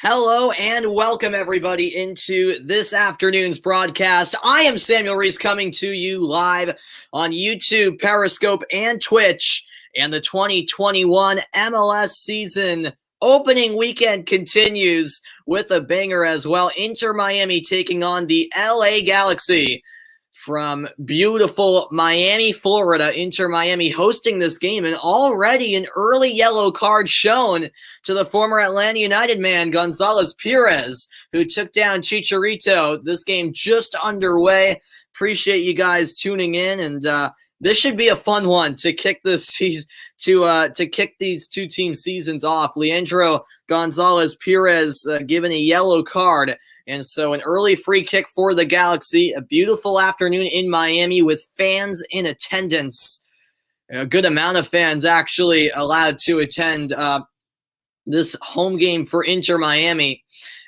Hello and welcome everybody into this afternoon's broadcast. I am Samuel Reese coming to you live on YouTube, Periscope, and Twitch. And the 2021 MLS season opening weekend continues with a banger as well. Inter Miami taking on the LA Galaxy. From beautiful Miami, Florida, Inter Miami hosting this game, and already an early yellow card shown to the former Atlanta United man, Gonzalez Pirez, who took down Chicharito. This game just underway. Appreciate you guys tuning in, and this should be a fun one to kick this season, to kick these two team seasons off. Leandro Gonzalez Pirez given a yellow card. And so an early free kick for the Galaxy, a beautiful afternoon in Miami with fans in attendance. A good amount of fans actually allowed to attend this home game for Inter Miami.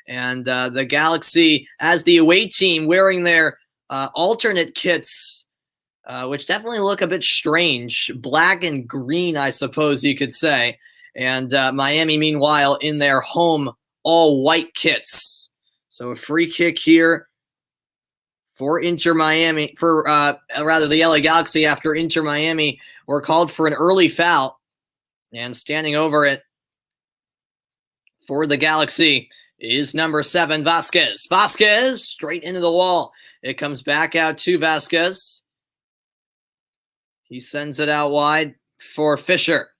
And the Galaxy, as the away team, wearing their alternate kits, which definitely look a bit strange. Black and green, I suppose you could say. And Miami, meanwhile, in their home all-white kits. So a free kick here for Inter Miami, the LA Galaxy after Inter Miami were called for an early foul. And standing over it for the Galaxy is number 7, Vasquez. Vasquez straight into the wall. It comes back out to Vasquez. He sends it out wide for Fisher.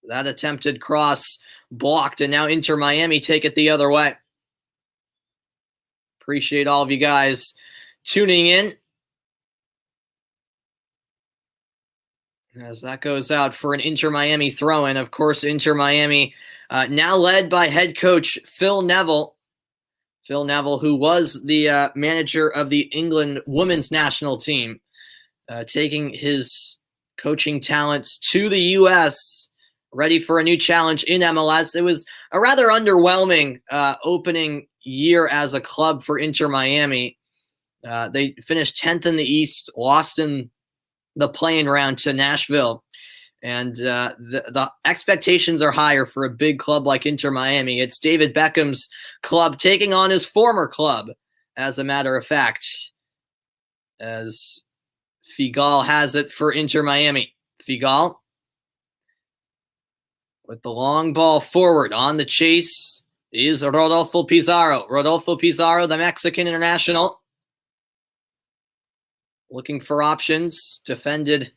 That attempted cross blocked, and now Inter Miami take it the other way. Appreciate all of you guys tuning in. As that goes out for an Inter Miami throw-in. Of course, Inter Miami now led by head coach Phil Neville. Phil Neville, who was the manager of the England women's national team, taking his coaching talents to the U.S., ready for a new challenge in MLS. It was a rather underwhelming opening year as a club for Inter Miami. They finished 10th in the East, lost in the play-in round to Nashville. And the expectations are higher for a big club like Inter Miami. It's David Beckham's club taking on his former club, as a matter of fact, as Figal has it for Inter Miami. Figal with the long ball forward on the chase is Rodolfo Pizarro. Rodolfo Pizarro, the Mexican international, looking for options, defended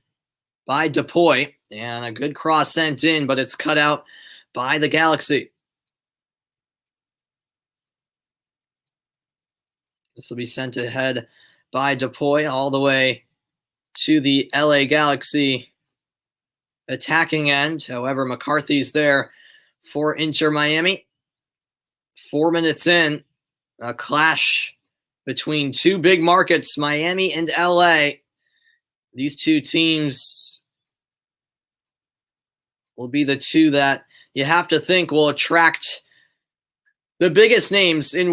by Dupuy, and a good cross sent in, but it's cut out by the Galaxy. This will be sent ahead by Dupuy all the way to the LA Galaxy attacking end. However, McCarthy's there for Inter Miami. 4 minutes in, a clash between two big markets, Miami and LA. These two teams will be the two that you have to think will attract the biggest names in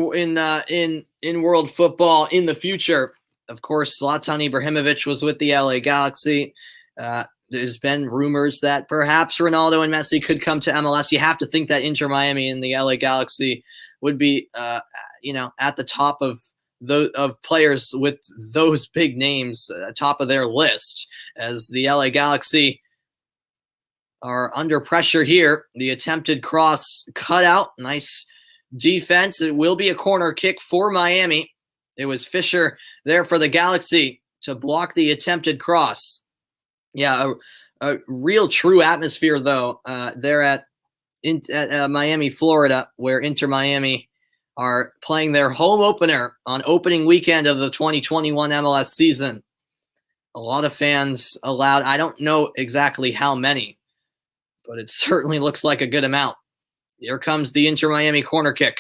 world football in the future. Of course, Zlatan Ibrahimovic was with the LA Galaxy. There's been rumors that perhaps Ronaldo and Messi could come to MLS. You have to think that Inter Miami and the LA Galaxy would be, at the top of players with those big names, top of their list, as the LA Galaxy are under pressure here. The attempted cross cut out. Nice defense. It will be a corner kick for Miami. It was Fisher there for the Galaxy to block the attempted cross. Yeah, a real true atmosphere, though, there at Miami, Florida, where Inter Miami are playing their home opener on opening weekend of the 2021 MLS season. A lot of fans allowed. I don't know exactly how many, but it certainly looks like a good amount. Here comes the Inter Miami corner kick.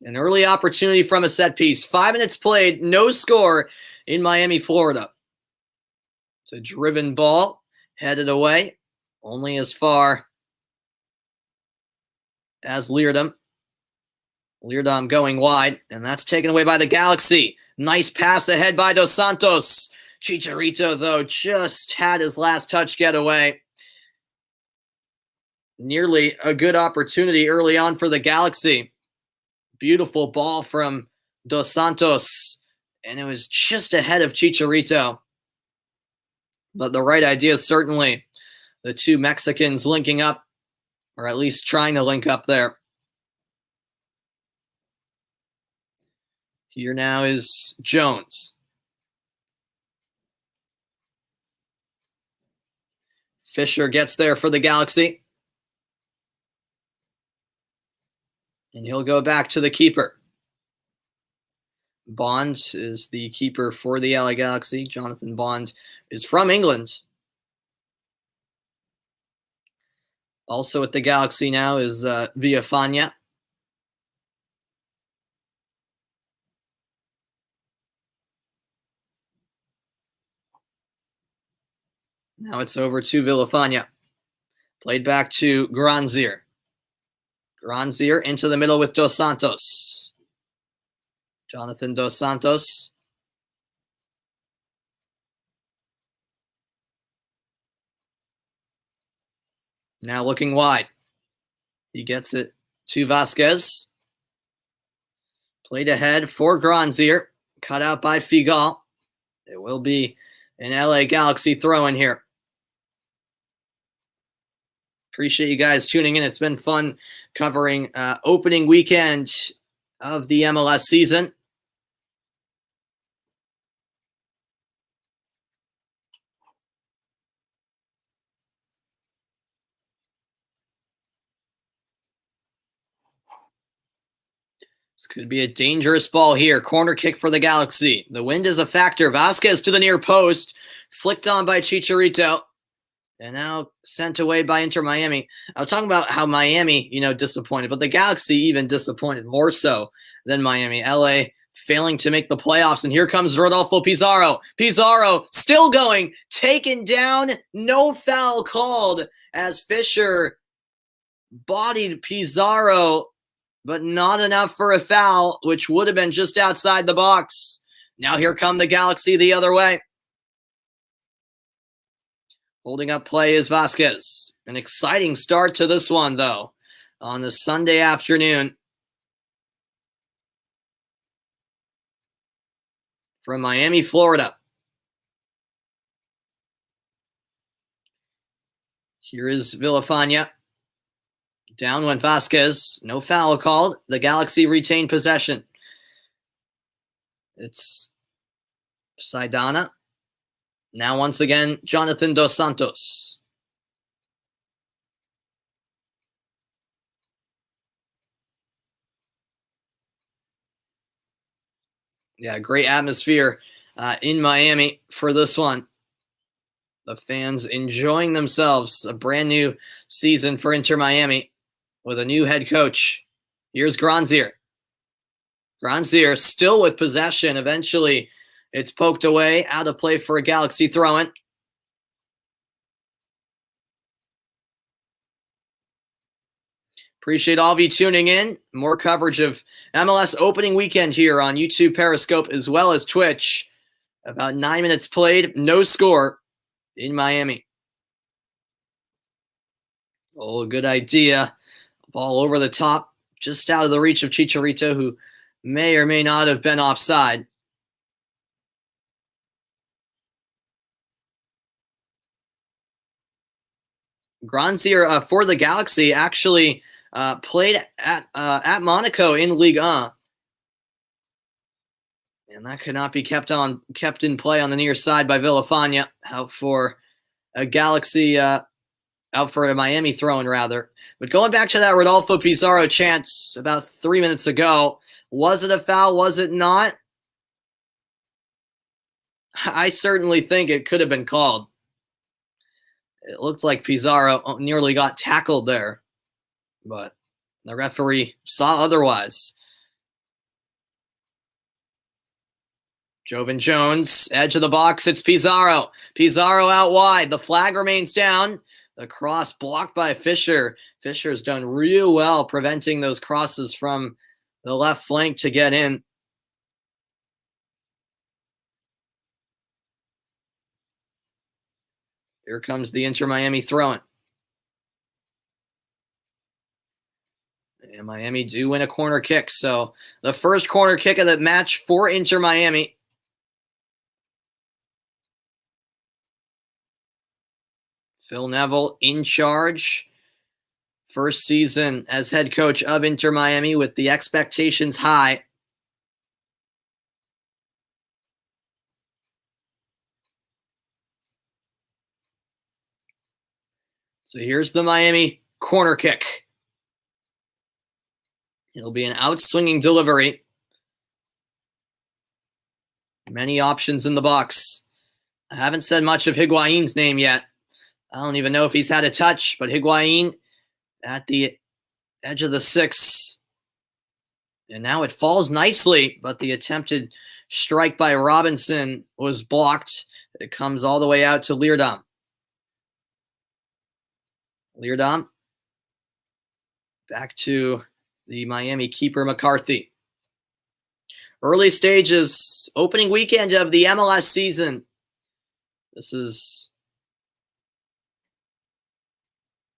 An early opportunity from a set piece. 5 minutes played, no score in Miami, Florida. It's a driven ball, headed away, only as far as Leardom. Leardom going wide, and that's taken away by the Galaxy. Nice pass ahead by Dos Santos. Chicharito, though, just had his last touch get away. nearly a good opportunity early on for the Galaxy. Beautiful ball from Dos Santos, and it was just ahead of Chicharito. But the right idea, certainly. The two Mexicans linking up, or at least trying to link up there. Here now is Jones. Fisher gets there for the Galaxy. And he'll go back to the keeper. Bond is the keeper for the LA Galaxy. Jonathan Bond is from England. Also at the Galaxy now is Villafana. Now it's over to Villafana. Played back to Granzier. Granzier into the middle with Dos Santos. Jonathan Dos Santos. Now looking wide. He gets it to Vasquez. Played ahead for Granzier. Cut out by Figal. It will be an LA Galaxy throw in here. Appreciate you guys tuning in. It's been fun covering opening weekend of the MLS season. This could be a dangerous ball here. Corner kick for the Galaxy. The wind is a factor. Vasquez to the near post. Flicked on by Chicharito. And now sent away by Inter Miami. I was talking about how Miami, disappointed, but the Galaxy even disappointed more so than Miami. LA failing to make the playoffs. And here comes Rodolfo Pizarro. Pizarro still going. Taken down. No foul called as Fisher bodied Pizarro, but not enough for a foul, which would have been just outside the box. Now here come the Galaxy the other way. Holding up play is Vasquez. An exciting start to this one, though, on the Sunday afternoon. From Miami, Florida. Here is Villafana. Down went Vasquez. No foul called. The Galaxy retained possession. It's Saidana. Now once again, Jonathan Dos Santos. Yeah, great atmosphere in Miami for this one. The fans enjoying themselves. A brand new season for Inter Miami with a new head coach. Here's Granzier. Granzier still with possession. Eventually, it's poked away, out of play for a Galaxy throw-in. Appreciate all of you tuning in. More coverage of MLS opening weekend here on YouTube, Periscope, as well as Twitch. About 9 minutes played, no score in Miami. Oh, good idea. Ball over the top, just out of the reach of Chicharito, who may or may not have been offside. Granzier for the Galaxy actually played at Monaco in Ligue 1. And that could not be kept in play on the near side by Villafana. Out for a Galaxy, out for a Miami throw-in rather. But going back to that Rodolfo Pizarro chance about 3 minutes ago, was it a foul? Was it not? I certainly think it could have been called. It looked like Pizarro nearly got tackled there, but the referee saw otherwise. Jovan Jones, edge of the box, it's Pizarro. Pizarro out wide. The flag remains down. The cross blocked by Fisher. Fisher's done real well preventing those crosses from the left flank to get in. Here comes the Inter Miami throw-in. And Miami do win a corner kick. So the first corner kick of the match for Inter Miami. Phil Neville in charge. First season as head coach of Inter Miami with the expectations high. So here's the Miami corner kick. It'll be an out-swinging delivery. Many options in the box. I haven't said much of Higuain's name yet. I don't even know if he's had a touch, but Higuain at the edge of the 6. And now it falls nicely, but the attempted strike by Robinson was blocked. It comes all the way out to Leerdam. Leerdam back to the Miami keeper McCarthy. Early stages, opening weekend of the MLS season. This is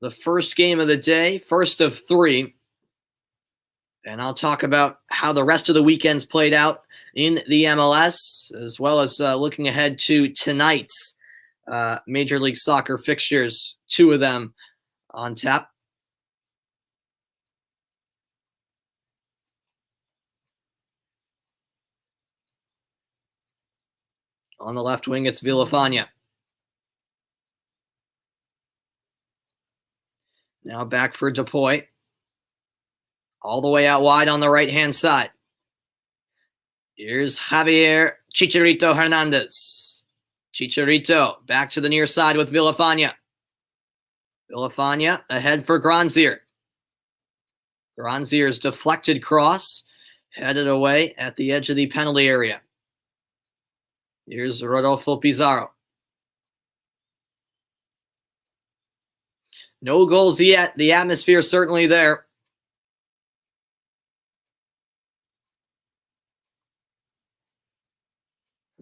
the first game of the day, first of 3. And I'll talk about how the rest of the weekend's played out in the MLS, as well as looking ahead to tonight's Major League Soccer fixtures, 2 of them on tap. On the left wing, it's Villafana. Now back for Dupuy. All the way out wide on the right-hand side. Here's Javier Chicharito Hernandez. Chicharito back to the near side with Villafana. Villafana ahead for Granzier. Granzier's deflected cross headed away at the edge of the penalty area. Here's Rodolfo Pizarro. No goals yet. The atmosphere is certainly there.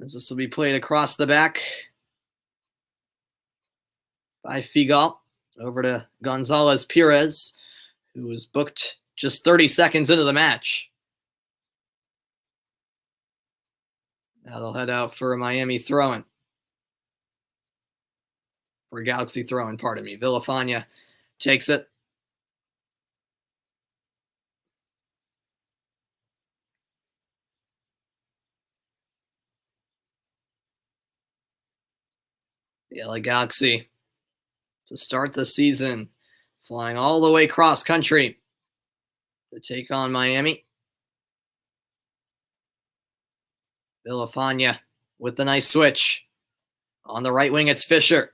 As this will be played across the back by Figal over to Gonzalez Perez, who was booked just 30 seconds into the match. Now they'll head out for a Miami throw-in. For a Galaxy throw-in, pardon me. Villafana takes it. The LA Galaxy to start the season, flying all the way cross country to take on Miami. Villafana with the nice switch. On the right wing, it's Fisher.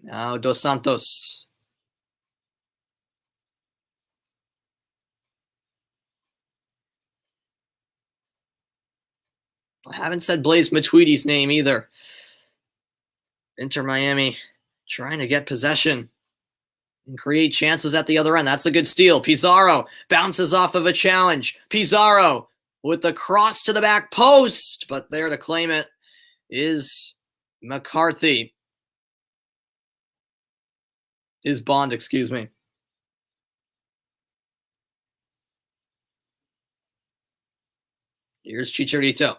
Now Dos Santos. I haven't said Blaise Matuidi's name either. Inter Miami trying to get possession and create chances at the other end. That's a good steal. Pizarro bounces off of a challenge. Pizarro with the cross to the back post, but there to claim it is McCarthy. Is Bond, excuse me. Here's Chicharito.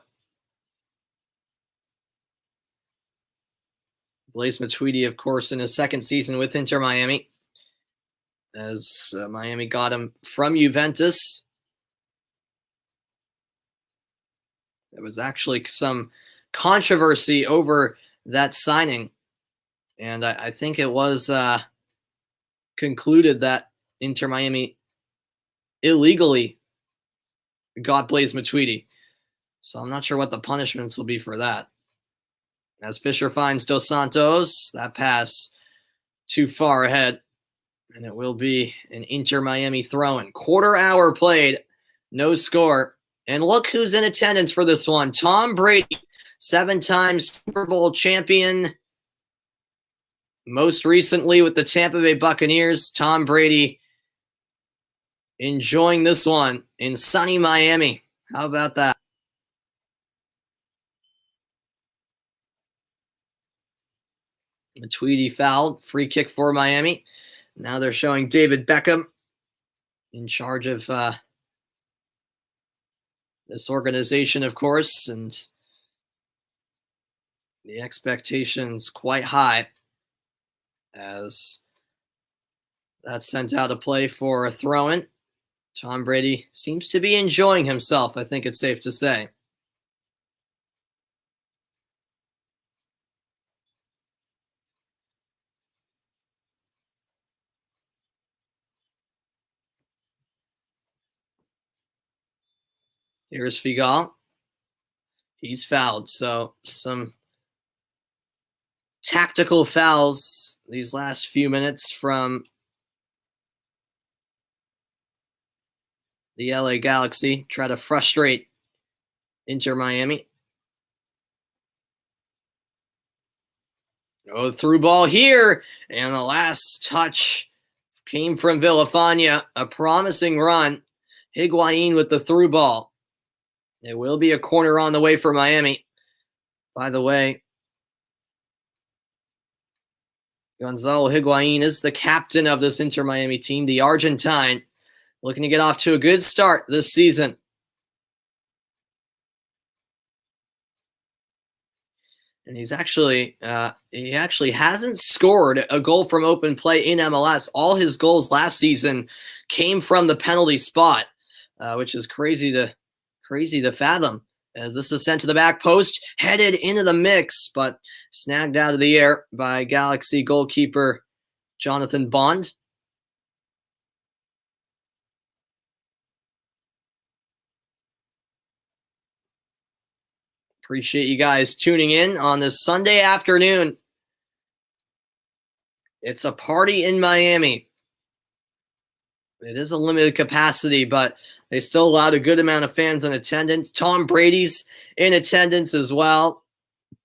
Blaise Matuidi, of course, in his second season with Inter Miami, as Miami got him from Juventus. There was actually some controversy over that signing, and I think it was concluded that Inter Miami illegally got Blaise Matuidi. So I'm not sure what the punishments will be for that. As Fisher finds Dos Santos, that pass too far ahead, and it will be an Inter Miami throw-in. Quarter hour played, no score. And look who's in attendance for this one. Tom Brady, 7-time Super Bowl champion. Most recently with the Tampa Bay Buccaneers. Tom Brady enjoying this one in sunny Miami. How about that? Matuidi fouled. Free kick for Miami. Now they're showing David Beckham in charge of this organization, of course, and the expectation's quite high as that's sent out a play for a throw-in. Tom Brady seems to be enjoying himself, I think it's safe to say. Here's Figal. He's fouled, so some tactical fouls these last few minutes from the LA Galaxy. Try to frustrate Inter Miami. Oh, through ball here, and the last touch came from Villafania. A promising run. Higuain with the through ball. It will be a corner on the way for Miami. By the way, Gonzalo Higuain is the captain of this Inter Miami team, the Argentine, looking to get off to a good start this season. And he actually hasn't scored a goal from open play in MLS. All his goals last season came from the penalty spot, which is crazy to fathom. As this is sent to the back post, headed into the mix, but snagged out of the air by Galaxy goalkeeper Jonathan Bond. Appreciate you guys tuning in on this Sunday afternoon. It's a party in Miami. It is a limited capacity, but they still allowed a good amount of fans in attendance. Tom Brady's in attendance as well,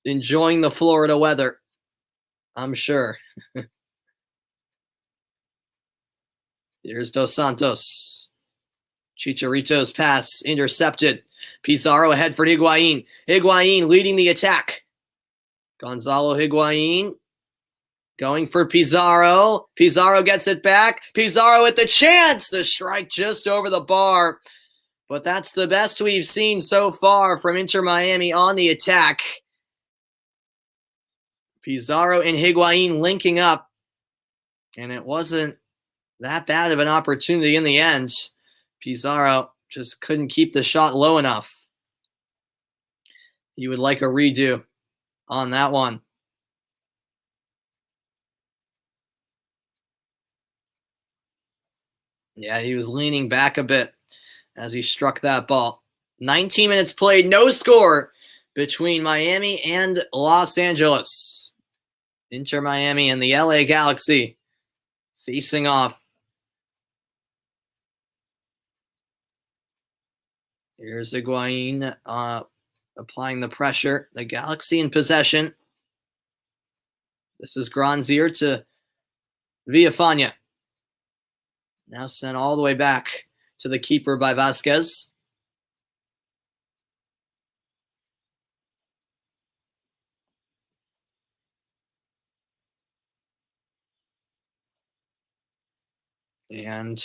enjoying the Florida weather, I'm sure. Here's Dos Santos. Chicharito's pass intercepted. Pizarro ahead for Higuain. Higuain leading the attack. Gonzalo Higuain going for Pizarro. Pizarro gets it back. Pizarro with the chance. The strike just over the bar. But that's the best we've seen so far from Inter Miami on the attack. Pizarro and Higuain linking up. And it wasn't that bad of an opportunity in the end. Pizarro just couldn't keep the shot low enough. You would like a redo on that one. Yeah, he was leaning back a bit as he struck that ball. 19 minutes played, no score between Miami and Los Angeles. Inter Miami and the LA Galaxy facing off. Here's Higuain applying the pressure. The Galaxy in possession. This is Granzier to Villafania. Now sent all the way back to the keeper by Vasquez. And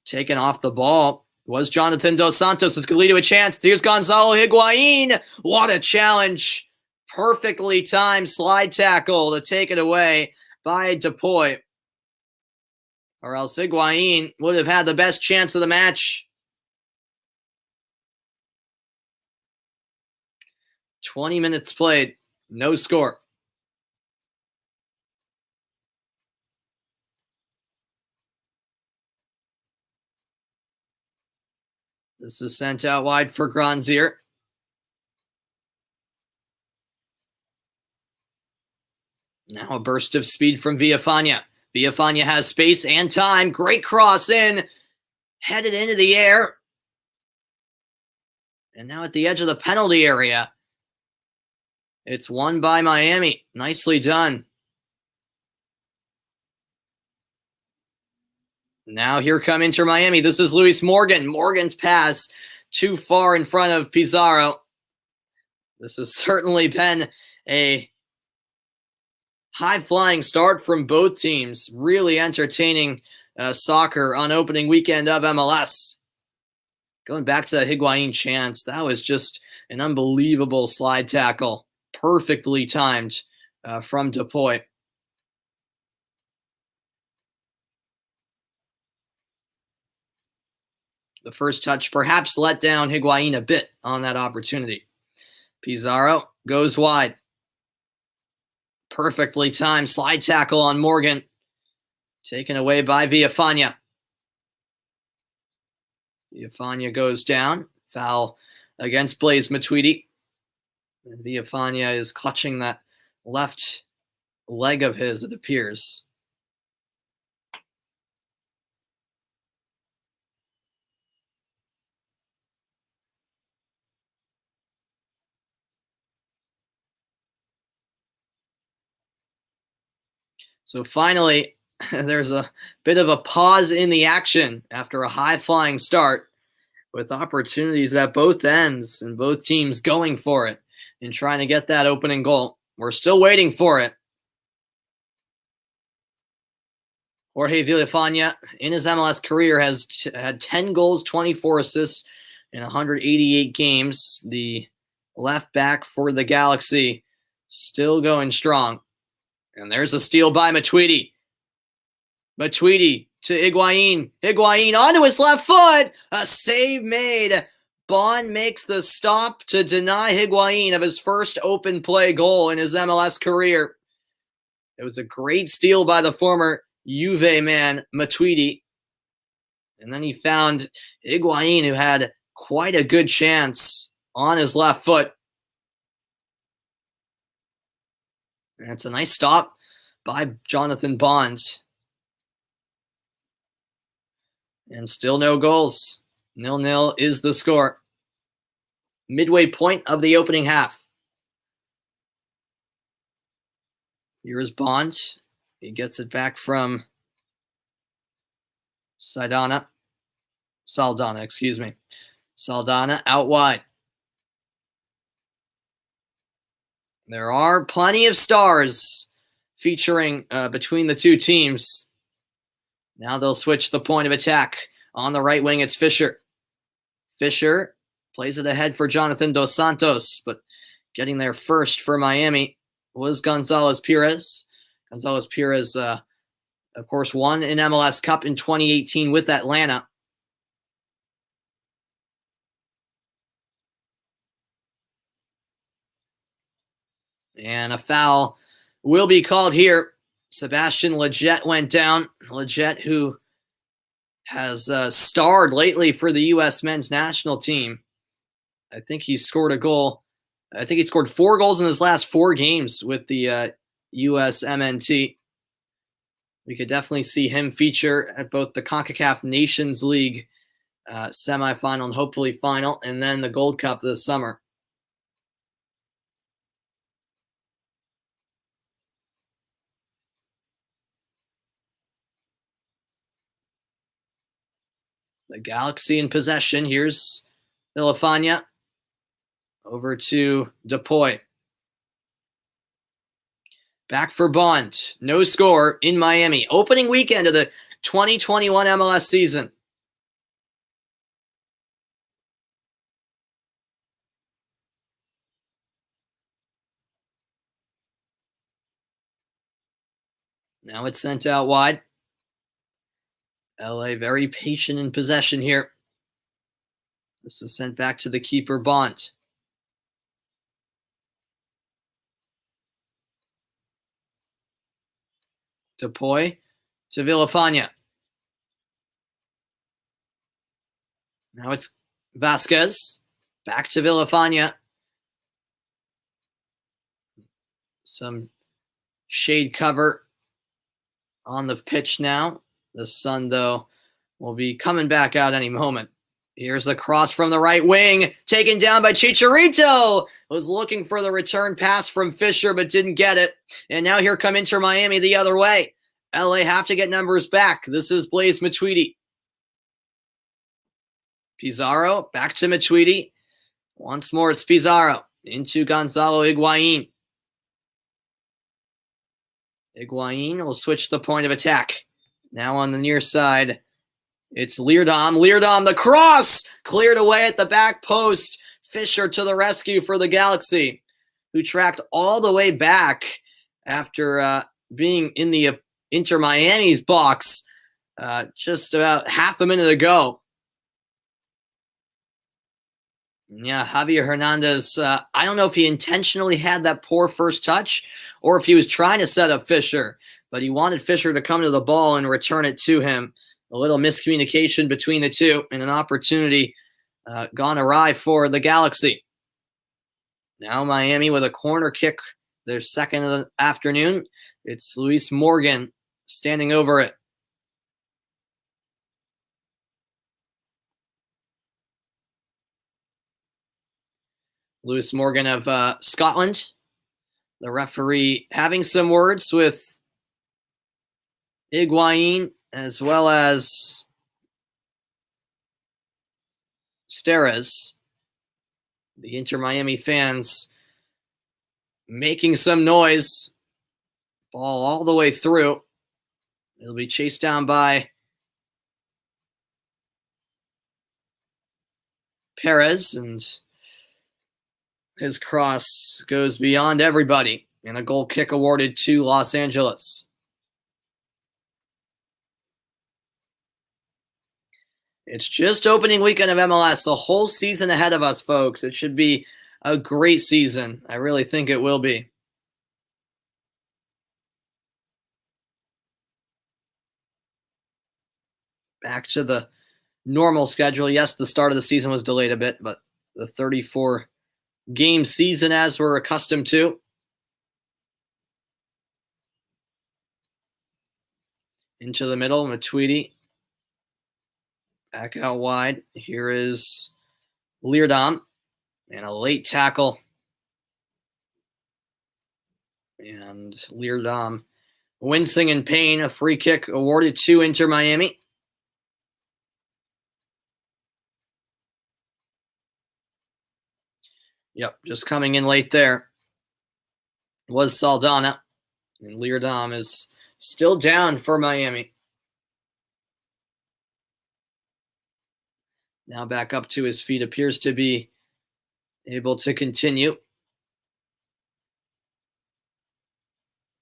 taken off the ball was Jonathan Dos Santos. This could lead to a chance. Here's Gonzalo Higuain. What a challenge. Perfectly timed slide tackle to take it away by Dupuy. Or else Higuain would have had the best chance of the match. 20 minutes played. No score. This is sent out wide for Granzier. Now a burst of speed from Villafania. Villafania has space and time. Great cross in. Headed into the air. And now at the edge of the penalty area. It's won by Miami. Nicely done. Now here come Inter Miami. This is Luis Morgan. Morgan's pass too far in front of Pizarro. This has certainly been a High-flying start from both teams. Really entertaining soccer on opening weekend of MLS. Going back to that Higuain chance, that was just an unbelievable slide tackle. Perfectly timed from Dupuy. The first touch perhaps let down Higuain a bit on that opportunity. Pizarro goes wide. Perfectly timed slide tackle on Morgan. Taken away by Villafana. Villafana goes down. Foul against Blaise Matuidi. And Villafana is clutching that left leg of his, it appears. So finally, there's a bit of a pause in the action after a high-flying start with opportunities at both ends and both teams going for it and trying to get that opening goal. We're still waiting for it. Jorge Villafana, in his MLS career, has had 10 goals, 24 assists in 188 games. The left back for the Galaxy still going strong. And there's a steal by Matuidi. Matuidi to Higuain. Higuain onto his left foot. A save made. Bond makes the stop to deny Higuain of his first open play goal in his MLS career. It was a great steal by the former Juve man, Matuidi. And then he found Higuain, who had quite a good chance on his left foot. And it's a nice stop by Jonathan Bond. And still no goals. 0-0 is the score. Midway point of the opening half. Here is Bond. He gets it back from Saldana, excuse me. Saldana out wide. There are plenty of stars featuring between the two teams. Now they'll switch the point of attack. On the right wing, it's Fisher. Fisher plays it ahead for Jonathan Dos Santos, but getting there first for Miami was Gonzalez Pirez. Gonzalez Pirez, of course, won an MLS Cup in 2018 with Atlanta. And a foul will be called here. Sebastian Lletget went down. Lletget, who has starred lately for the U.S. men's national team. I think he scored a goal. I think he scored 4 goals in his last 4 games with the U.S. MNT. We could definitely see him feature at both the CONCACAF Nations League semifinal and hopefully final, and then the Gold Cup this summer. The Galaxy in possession. Here's Villafana over to Dupuy. Back for Bond. No score in Miami. Opening weekend of the 2021 MLS season. Now it's sent out wide. LA very patient in possession here. This is sent back to the keeper, Bond. Dupuy to Villafana. Now it's Vasquez. Back to Villafana. Some shade cover on the pitch now. The sun, though, will be coming back out any moment. Here's the cross from the right wing, taken down by Chicharito. Was looking for the return pass from Fisher, but didn't get it. And now here come Inter Miami the other way. LA have to get numbers back. This is Blaise Matuidi. Pizarro, back to Matuidi. Once more, it's Pizarro into Gonzalo Higuain. Higuain will switch the point of attack. Now on the near side, it's Leerdam. Leerdam, the cross! Cleared away at the back post. Fisher to the rescue for the Galaxy, who tracked all the way back after being in the Inter Miami's box just about half a minute ago. Yeah, Javier Hernandez, I don't know if he intentionally had that poor first touch or if he was trying to set up Fisher, but he wanted Fisher to come to the ball and return it to him. A little miscommunication between the two and an opportunity gone awry for the Galaxy. Now Miami with a corner kick, their second of the afternoon. It's Luis Morgan standing over it. Luis Morgan of Scotland. The referee having some words with Higuain as well as Steres. The Inter Miami fans making some noise. Ball all the way through. It'll be chased down by Perez, and his cross goes beyond everybody, and a goal kick awarded to Los Angeles. It's just opening weekend of MLS, a whole season ahead of us, folks. It should be a great season. I really think it will be. Back to the normal schedule. Yes, the start of the season was delayed a bit, but the 34-game season as we're accustomed to. Into the middle, Matuidi. Back out wide. Here is Leerdam. And a late tackle. And Leerdam wincing in pain. A free kick awarded to Inter Miami. Yep, just coming in late there was Saldana. And Leerdam is still down for Miami. Now back up to his feet, appears to be able to continue.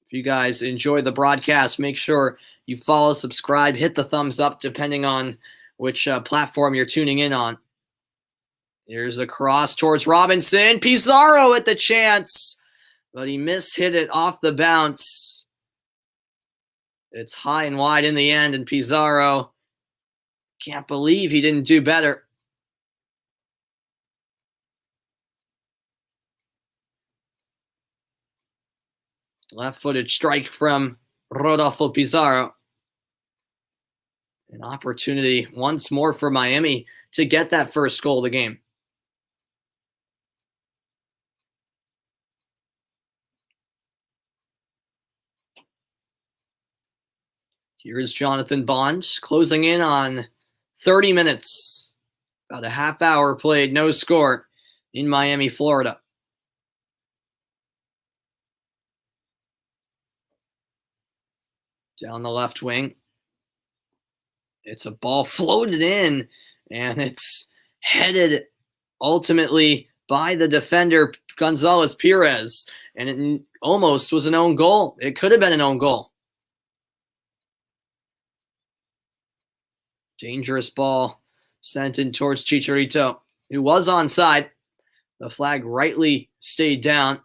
If you guys enjoy the broadcast, make sure you follow, subscribe, hit the thumbs up, depending on which platform you're tuning in on. Here's a cross towards Robinson. Pizarro at the chance, but he mishit it off the bounce. It's high and wide in the end, and Pizarro can't believe he didn't do better. Left-footed strike from Rodolfo Pizarro. An opportunity once more for Miami to get that first goal of the game. Here is Jonathan Bond closing in on 30 minutes. About a half hour played, no score in Miami, Florida. Down the left wing. It's a ball floated in, and it's headed ultimately by the defender, Gonzalez Perez, and it almost was an own goal. It could have been an own goal. Dangerous ball sent in towards Chicharito, who was onside. The flag rightly stayed down.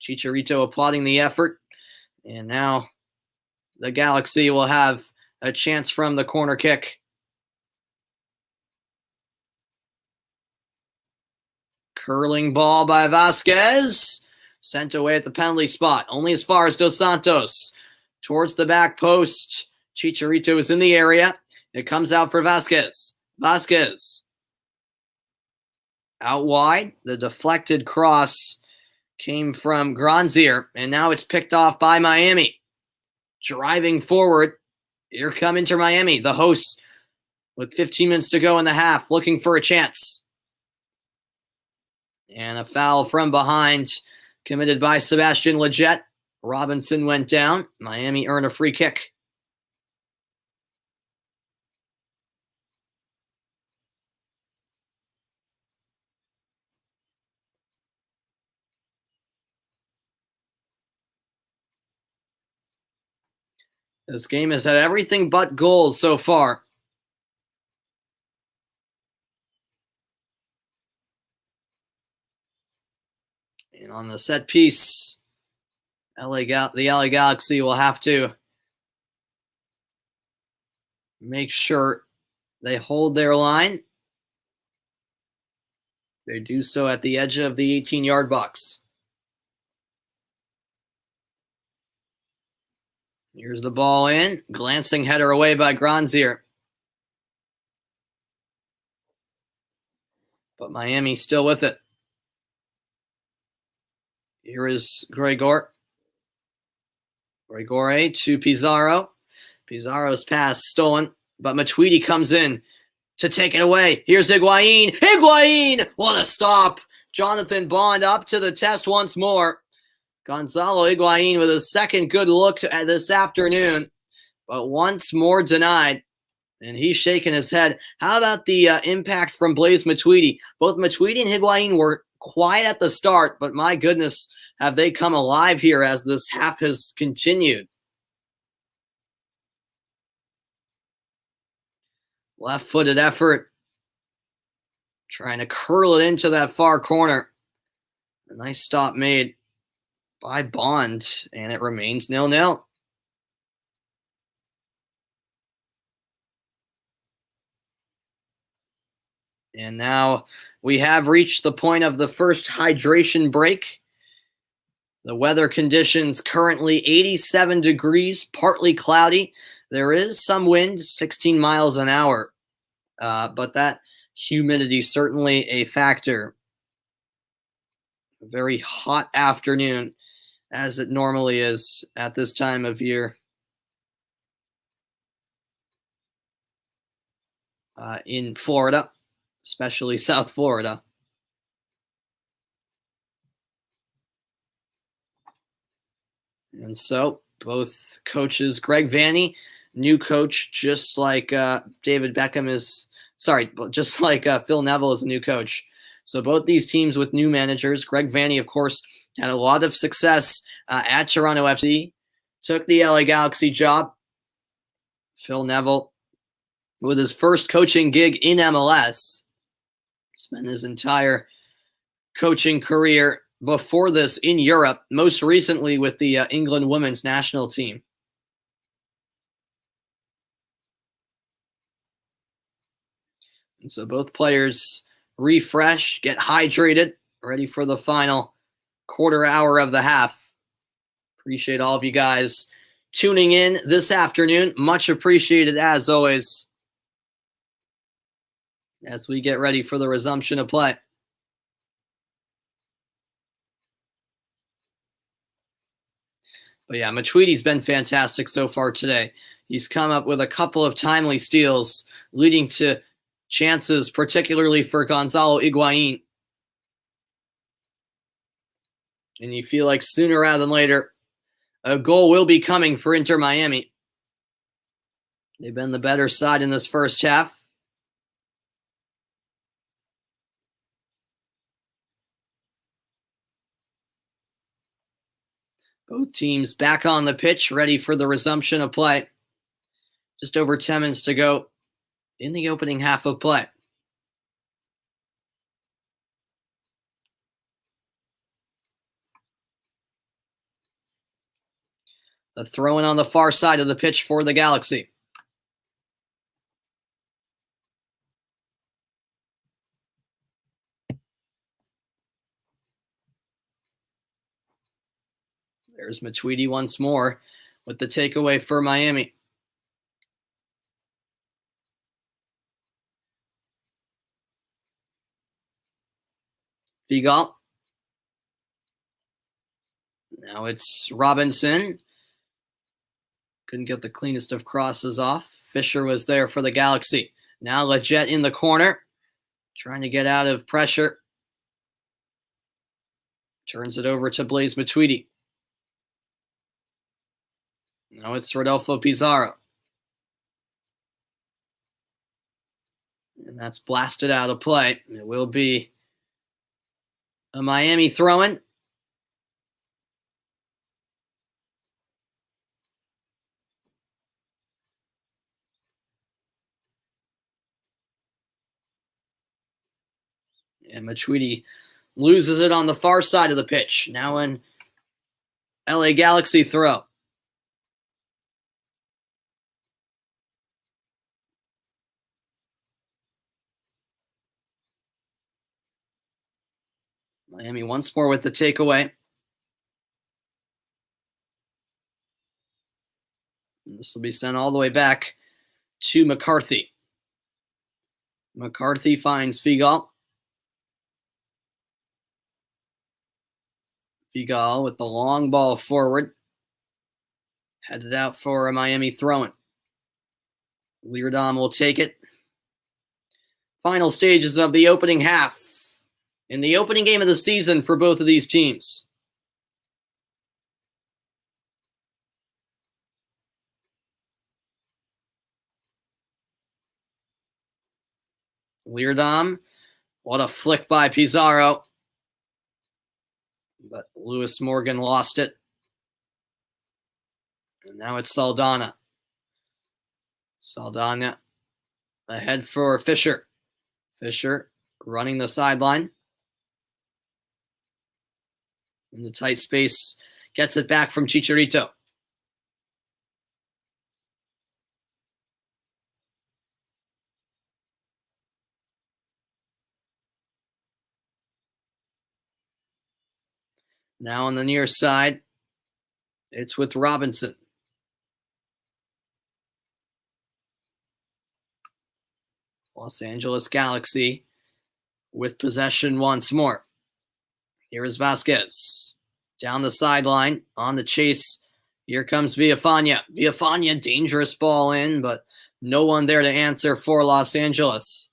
Chicharito applauding the effort. And now the Galaxy will have a chance from the corner kick. Curling ball by Vasquez. Sent away at the penalty spot. Only as far as Dos Santos. Towards the back post. Chicharito is in the area. It comes out for Vasquez. Vasquez. Out wide. The deflected cross came from Granzier. And now it's picked off by Miami. Driving forward. Here come Inter Miami, the hosts, with 15 minutes to go in the half, looking for a chance. And a foul from behind committed by Sebastian Lletget. Robinson went down. Miami earned a free kick. This game has had everything but goals so far. And on the set piece, the LA Galaxy will have to make sure they hold their line. They do so at the edge of the 18-yard box. Here's the ball in. Glancing header away by Granzier. But Miami still with it. Here is Gregore to Pizarro. Pizarro's pass stolen, but Matuidi comes in to take it away. Here's Higuain. Higuain! What a stop. Jonathan Bond up to the test once more. Gonzalo Higuain with a second good look at this afternoon, but once more denied. And he's shaking his head. How about the impact from Blaise Matuidi? Both Matuidi and Higuain were quiet at the start, but my goodness, have they come alive here as this half has continued. Left-footed effort. Trying to curl it into that far corner. A nice stop made by Bond, and it remains 0-0. And now we have reached the point of the first hydration break. The weather conditions currently 87 degrees, partly cloudy. There is some wind, 16 miles an hour, but that humidity certainly a factor. A very hot afternoon, as it normally is at this time of year. In Florida, especially South Florida. And so both coaches, Greg Vanney, new coach, just like David Beckham is, just like Phil Neville is a new coach. So both these teams with new managers. Greg Vanney, of course, had a lot of success at Toronto FC, took the LA Galaxy job. Phil Neville, with his first coaching gig in MLS, spent his entire coaching career before this in Europe, most recently with the England women's national team. And so both players refresh, get hydrated, ready for the final quarter hour of the half. Appreciate all of you guys tuning in this afternoon. Much appreciated as always as we get ready for the resumption of play. But yeah, Matuidi's been fantastic so far today. He's come up with a couple of timely steals, leading to chances, particularly for Gonzalo Higuain. And you feel like sooner rather than later, a goal will be coming for Inter Miami. They've been the better side in this first half. Both teams back on the pitch, ready for the resumption of play. Just over 10 minutes to go in the opening half of play. The throw-in on the far side of the pitch for the Galaxy. There's Matuidi once more with the takeaway for Miami. Figal. Now it's Robinson. Couldn't get the cleanest of crosses off. Fisher was there for the Galaxy. Now Leggett in the corner, trying to get out of pressure. Turns it over to Blaise Matuidi. Now it's Rodolfo Pizarro. And that's blasted out of play. It will be a Miami throw-in. And Matuidi loses it on the far side of the pitch. Now an LA Galaxy throw. Miami once more with the takeaway. And this will be sent all the way back to McCarthy. McCarthy finds Figal. Figal with the long ball forward. Headed out for a Miami throw-in. Leerdam will take it. Final stages of the opening half. In the opening game of the season for both of these teams. Leerdam, what a flick by Pizarro. But Lewis Morgan lost it. And now it's Saldana. Saldana ahead for Fisher. Fisher running the sideline. In the tight space, gets it back from Chicharito. Now on the near side, it's with Robinson. Los Angeles Galaxy with possession once more. Here is Vasquez. Down the sideline, on the chase. Here comes Villafaña. Villafaña, dangerous ball in, but no one there to answer for Los Angeles.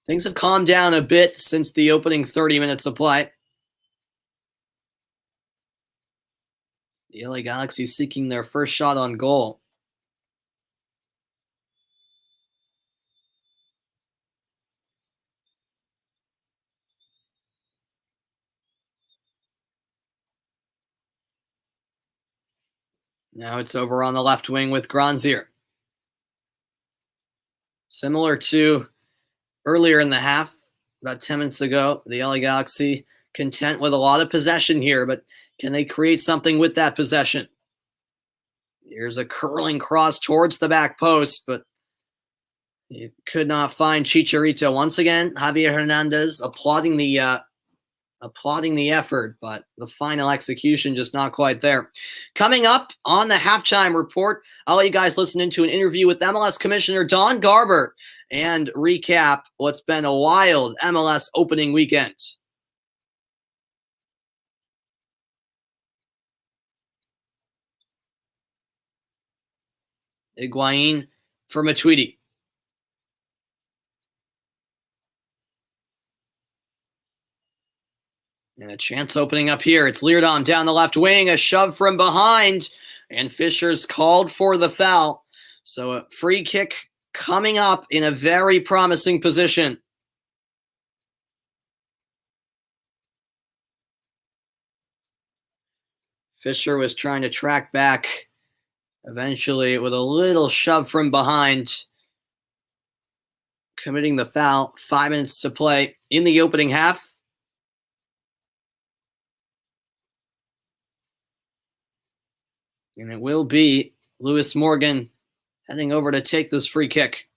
Things have calmed down a bit since the opening 30 minutes of play. The LA Galaxy seeking their first shot on goal. Now it's over on the left wing with Granzier. Similar to earlier in the half, about 10 minutes ago, the LA Galaxy content with a lot of possession here, but can they create something with that possession? Here's a curling cross towards the back post, but you could not find Chicharito. Once again, Javier Hernandez applauding the effort, but the final execution just not quite there. Coming up on the halftime report, I'll let you guys listen into an interview with MLS Commissioner Don Garber and recap what's been a wild MLS opening weekend. Higuain for Matuidi. And a chance opening up here. It's Leerdam down the left wing. A shove from behind. And Fisher's called for the foul. So a free kick coming up in a very promising position. Fisher was trying to track back. Eventually, with a little shove from behind, committing the foul. 5 minutes to play in the opening half. And it will be Lewis Morgan heading over to take this free kick.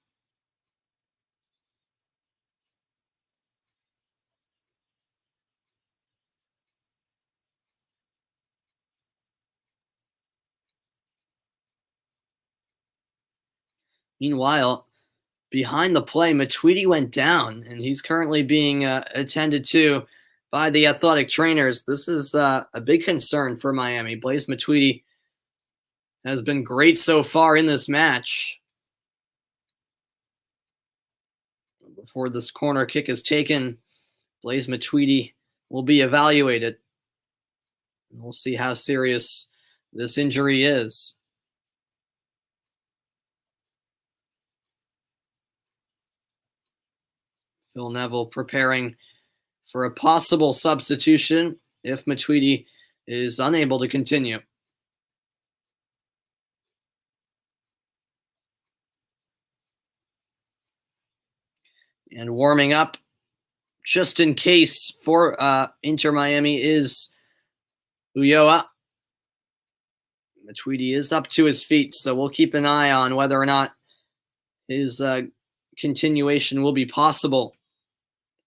Meanwhile, behind the play, Matuidi went down, and he's currently being attended to by the athletic trainers. This is a big concern for Miami. Blaise Matuidi has been great so far in this match. before this corner kick is taken, Blaise Matuidi will be evaluated. And we'll see how serious this injury is. Phil Neville preparing for a possible substitution if Matuidi is unable to continue. And warming up, just in case, for Inter Miami is Ulloa. Matuidi is up to his feet, so we'll keep an eye on whether or not his continuation will be possible.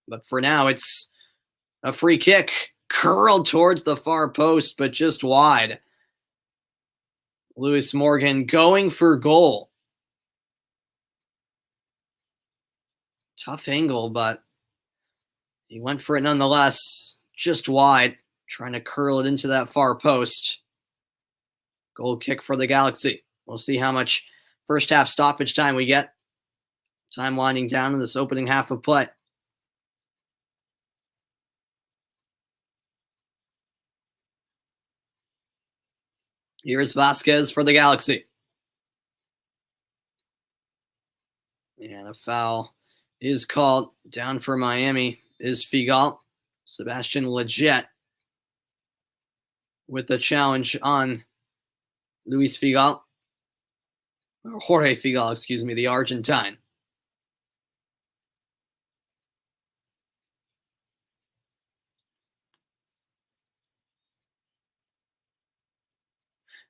But for now, it's a free kick curled towards the far post, but just wide. Lewis Morgan going for goal. Tough angle, but he went for it nonetheless. Just wide, trying to curl it into that far post. Goal kick for the Galaxy. We'll see how much first half stoppage time we get. Time winding down in this opening half of play. Here's Vasquez for the Galaxy. And a foul is called. Down for Miami is Figal. Sebastian Lletget with the challenge on Luis Figal. Or Jorge Figal, excuse me, the Argentine.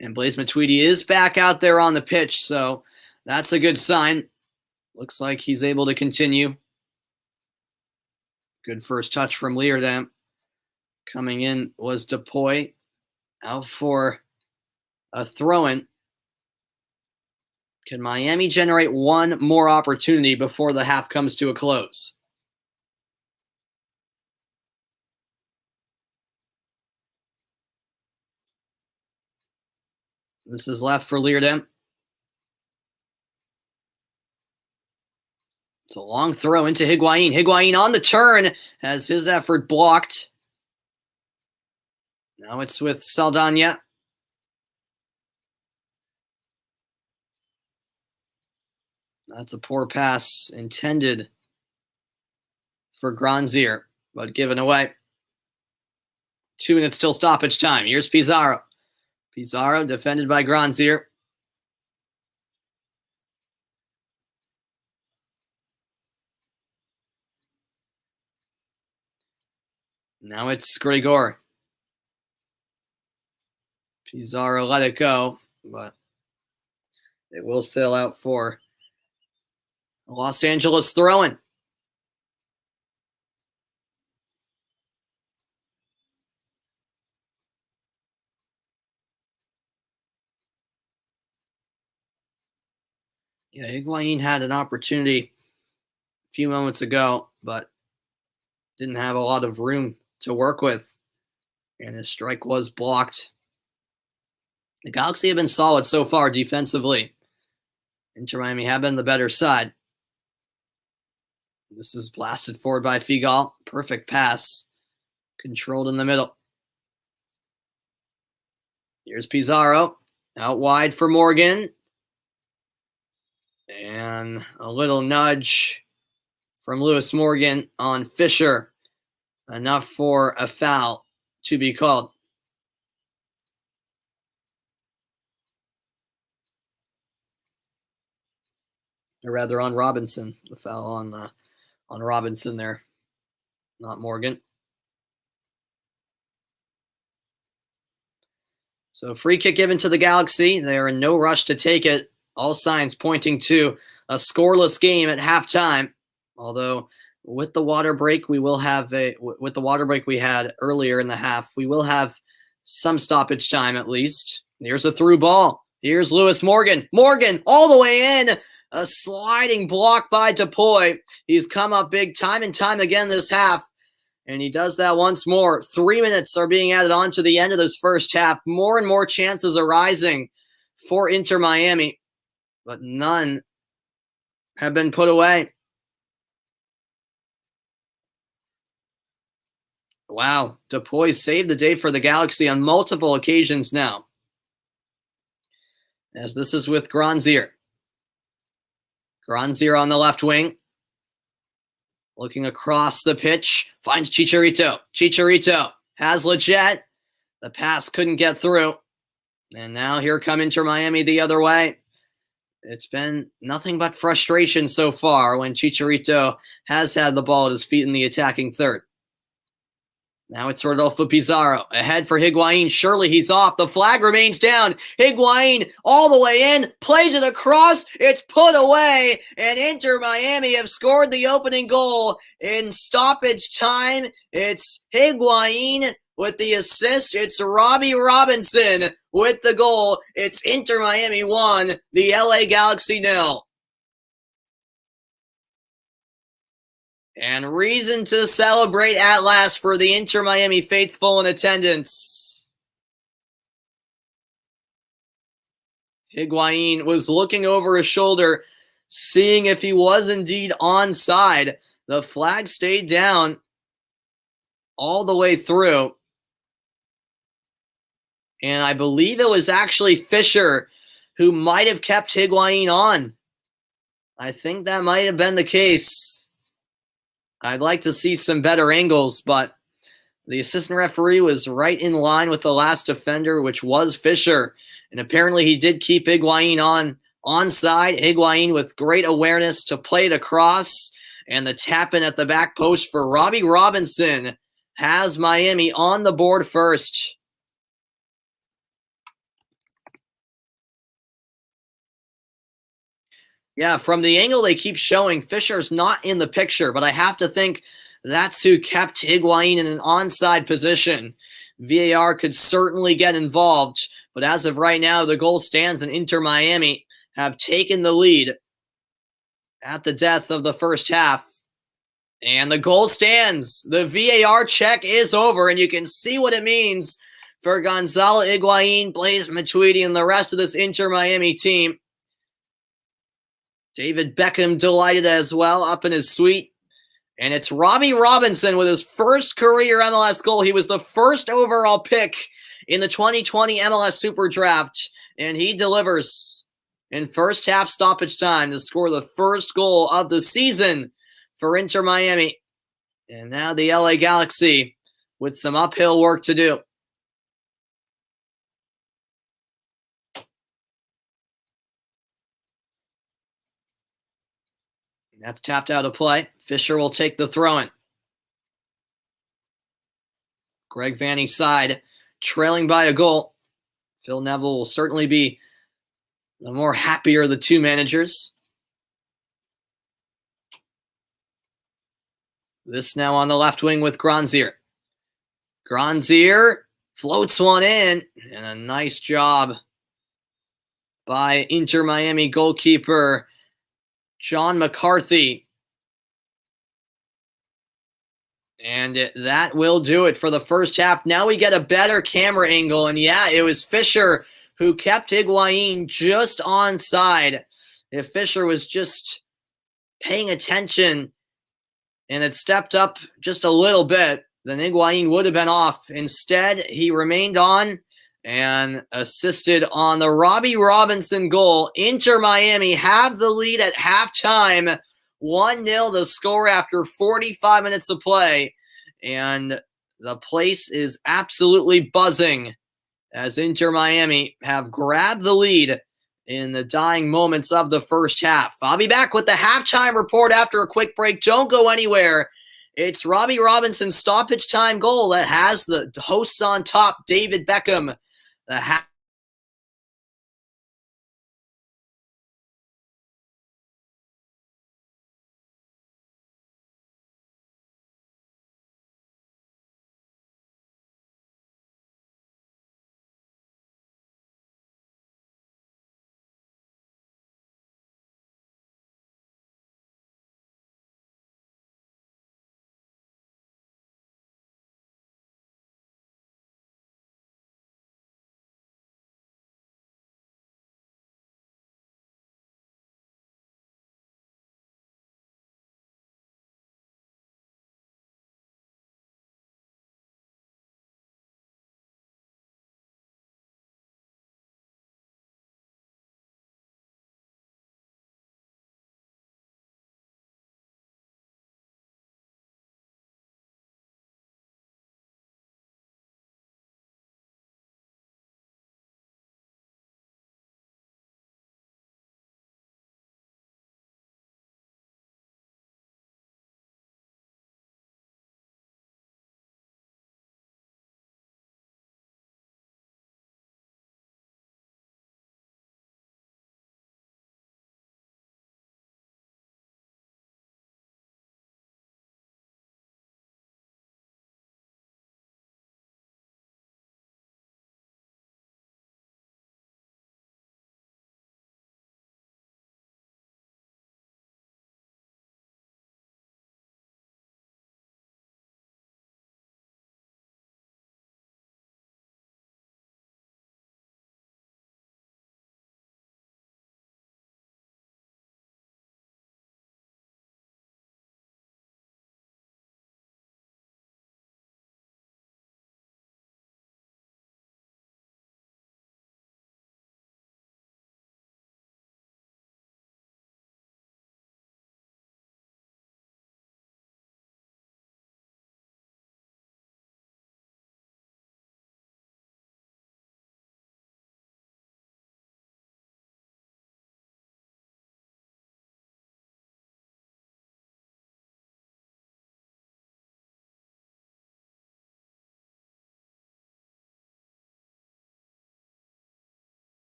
And Blaise Matuidi is back out there on the pitch, so that's a good sign. Looks like he's able to continue. Good first touch from Leerdam. Coming in was Dupuy. Out for a throw-in. Can Miami generate one more opportunity before the half comes to a close? This is left for Leerdam. It's a long throw into Higuain. Higuain on the turn has his effort blocked. Now it's with Saldana. That's a poor pass intended for Granzier, but given away. 2 minutes till stoppage time. Here's Pizarro. Pizarro defended by Granzier. Now it's Gregor. Pizarro let it go, but it will sail out for Los Angeles throw-in. Yeah, Higuain had an opportunity a few moments ago, but didn't have a lot of room to work with, and his strike was blocked. The Galaxy have been solid so far defensively. Inter Miami have been the better side. This is blasted forward by Figal. Perfect pass. Controlled in the middle. Here's Pizarro. Out wide for Morgan. And a little nudge from Lewis Morgan on Fisher. Enough for a foul to be called. Or rather on Robinson. The foul on Robinson there, not Morgan. So free kick given to the Galaxy. They are in no rush to take it. All signs pointing to a scoreless game at halftime. Although with the water break we had earlier in the half, we will have some stoppage time at least. Here's a through ball. Here's Lewis Morgan. Morgan all the way in. A sliding block by Dupuy. He's come up big time and time again this half, and he does that once more. 3 minutes are being added on to the end of this first half. More and more chances arising for Inter Miami, but none have been put away. Wow, DePoy saved the day for the Galaxy on multiple occasions now. As this is with Granzier. Granzier on the left wing. Looking across the pitch, finds Chicharito. Chicharito has Leggett. The pass couldn't get through. And now here come Inter Miami the other way. It's been nothing but frustration so far when Chicharito has had the ball at his feet in the attacking third. Now it's Rodolfo Pizarro. Ahead for Higuain. Surely he's off. The flag remains down. Higuain all the way in. Plays it across. It's put away. And Inter Miami have scored the opening goal in stoppage time. It's Higuain with the assist. It's Robbie Robinson with the goal. It's Inter Miami 1, the LA Galaxy 0. And reason to celebrate at last for the Inter Miami faithful in attendance. Higuain was looking over his shoulder, seeing if he was indeed onside. The flag stayed down all the way through. And I believe it was actually Fisher who might have kept Higuain on. I think that might have been the case. I'd like to see some better angles, but the assistant referee was right in line with the last offender, which was Fisher. And apparently he did keep Higuain onside. Higuain with great awareness to play it across. And the tap-in at the back post for Robbie Robinson has Miami on the board first. Yeah, from the angle they keep showing, Fisher's not in the picture, but I have to think that's who kept Higuain in an onside position. VAR could certainly get involved, but as of right now, the goal stands and Inter Miami have taken the lead at the death of the first half. And the goal stands. The VAR check is over, and you can see what it means for Gonzalo Higuain, Blaise Matuidi, and the rest of this Inter Miami team. David Beckham delighted as well up in his suite. And it's Robbie Robinson with his first career MLS goal. He was the first overall pick in the 2020 MLS Super Draft. And he delivers in first half stoppage time to score the first goal of the season for Inter Miami. And now the LA Galaxy with some uphill work to do. That's tapped out of play. Fisher will take the throw-in. Greg Vanny's side, trailing by a goal. Phil Neville will certainly be the more happier of the two managers. This now on the left wing with Granzier. Granzier floats one in, and a nice job by Inter Miami goalkeeper John McCarthy. And that will do it for the first half. Now we get a better camera angle. And yeah, it was Fisher who kept Higuain just onside. If Fisher was just paying attention and had stepped up just a little bit, then Higuain would have been off. Instead, he remained on and assisted on the Robbie Robinson goal. Inter Miami have the lead at halftime, 1-0 to score after 45 minutes of play. And the place is absolutely buzzing as Inter Miami have grabbed the lead in the dying moments of the first half. I'll be back with the halftime report after a quick break. Don't go anywhere. It's Robbie Robinson's stoppage time goal that has the hosts on top, David Beckham. The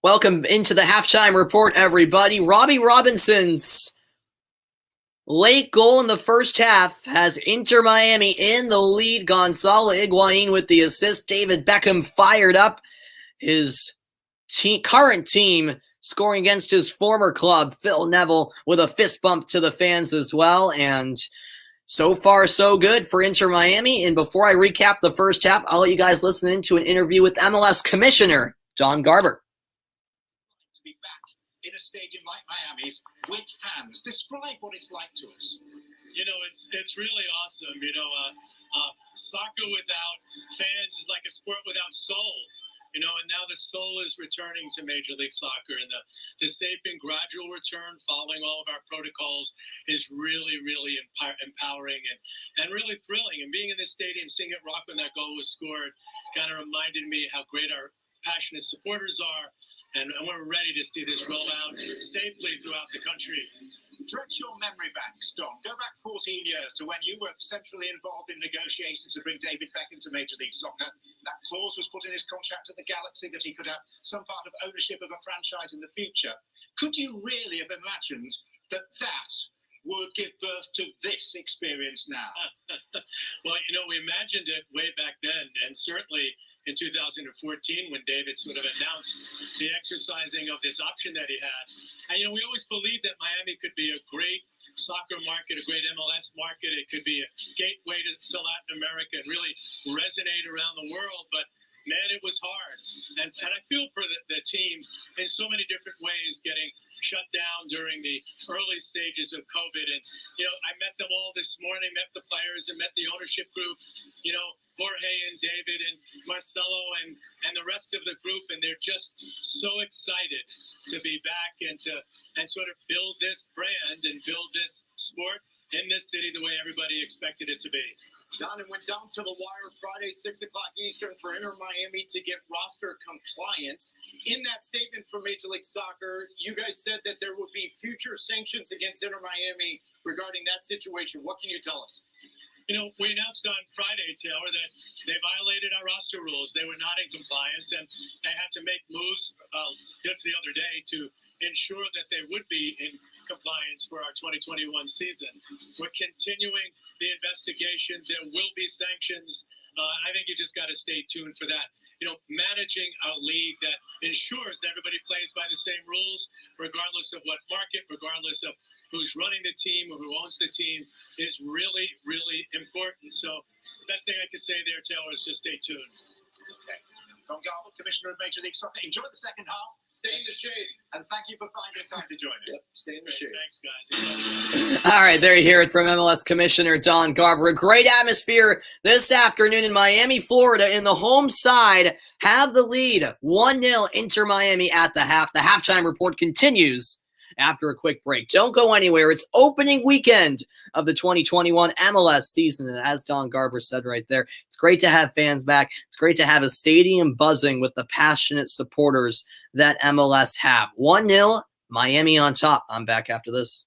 Welcome into the halftime report, everybody. Robbie Robinson's late goal in the first half has Inter Miami in the lead. Gonzalo Higuain with the assist. David Beckham fired up. His current team scoring against his former club, Phil Neville, with a fist bump to the fans as well. And so far, so good for Inter Miami. And before I recap the first half, I'll let you guys listen into an interview with MLS Commissioner Don Garber. Be back in a stadium like Miami's with fans. Describe what it's like to us. You know, it's really awesome. You know, soccer without fans is like a sport without soul. You know, and now the soul is returning to Major League Soccer, and the safe and gradual return following all of our protocols is really, really empowering and really thrilling. And being in this stadium, seeing it rock when that goal was scored, kind of reminded me how great our passionate supporters are. And we're ready to see this roll out safely throughout the country. Dredge your memory back, Don. Go back 14 years to when you were centrally involved in negotiations to bring David Beckham to Major League Soccer. That clause was put in his contract at the Galaxy that he could have some part of ownership of a franchise in the future. Could you really have imagined that would give birth to this experience now? Well, you know, we imagined it way back then, and certainly in 2014 when David sort of announced the exercising of this option that he had. And, you know, we always believed that Miami could be a great soccer market, a great MLS market. It could be a gateway to Latin America and really resonate around the world. But man, it was hard. And I feel for the team in so many different ways, getting shut down during the early stages of COVID. And, you know, I met them all this morning, met the players and met the ownership group, you know, Jorge and David and Marcelo and the rest of the group. And they're just so excited to be back and sort of build this brand and build this sport in this city the way everybody expected it to be. Don, and went down to the wire Friday, 6 o'clock Eastern for Inter Miami to get roster compliant. In that statement from Major League Soccer, you guys said that there would be future sanctions against Inter Miami regarding that situation. What can you tell us? You know, we announced on Friday, Taylor, that they violated our roster rules. They were not in compliance, and they had to make moves just the other day to ensure that they would be in compliance for our 2021 season. We're continuing the investigation. There will be sanctions. I think you just got to stay tuned for that. You know, managing a league that ensures that everybody plays by the same rules, regardless of what market, regardless of who's running the team or who owns the team, is really, really important. So the best thing I can say there, Taylor, is just stay tuned. Okay. Don Garber, Commissioner of Major League Soccer. Enjoy the second half. Stay in the shade. And thank you for finding time to join us. Yep. Stay in the shade. Thanks, guys. All right, there you hear it from MLS Commissioner Don Garber. A great atmosphere this afternoon in Miami, Florida. In the home side, have the lead. 1-0 Inter Miami at the half. The halftime report continues after a quick break. Don't go anywhere. It's opening weekend of the 2021 MLS season. And as Don Garber said right there, it's great to have fans back. It's great to have a stadium buzzing with the passionate supporters that MLS have. 1-0, Miami on top. I'm back after this.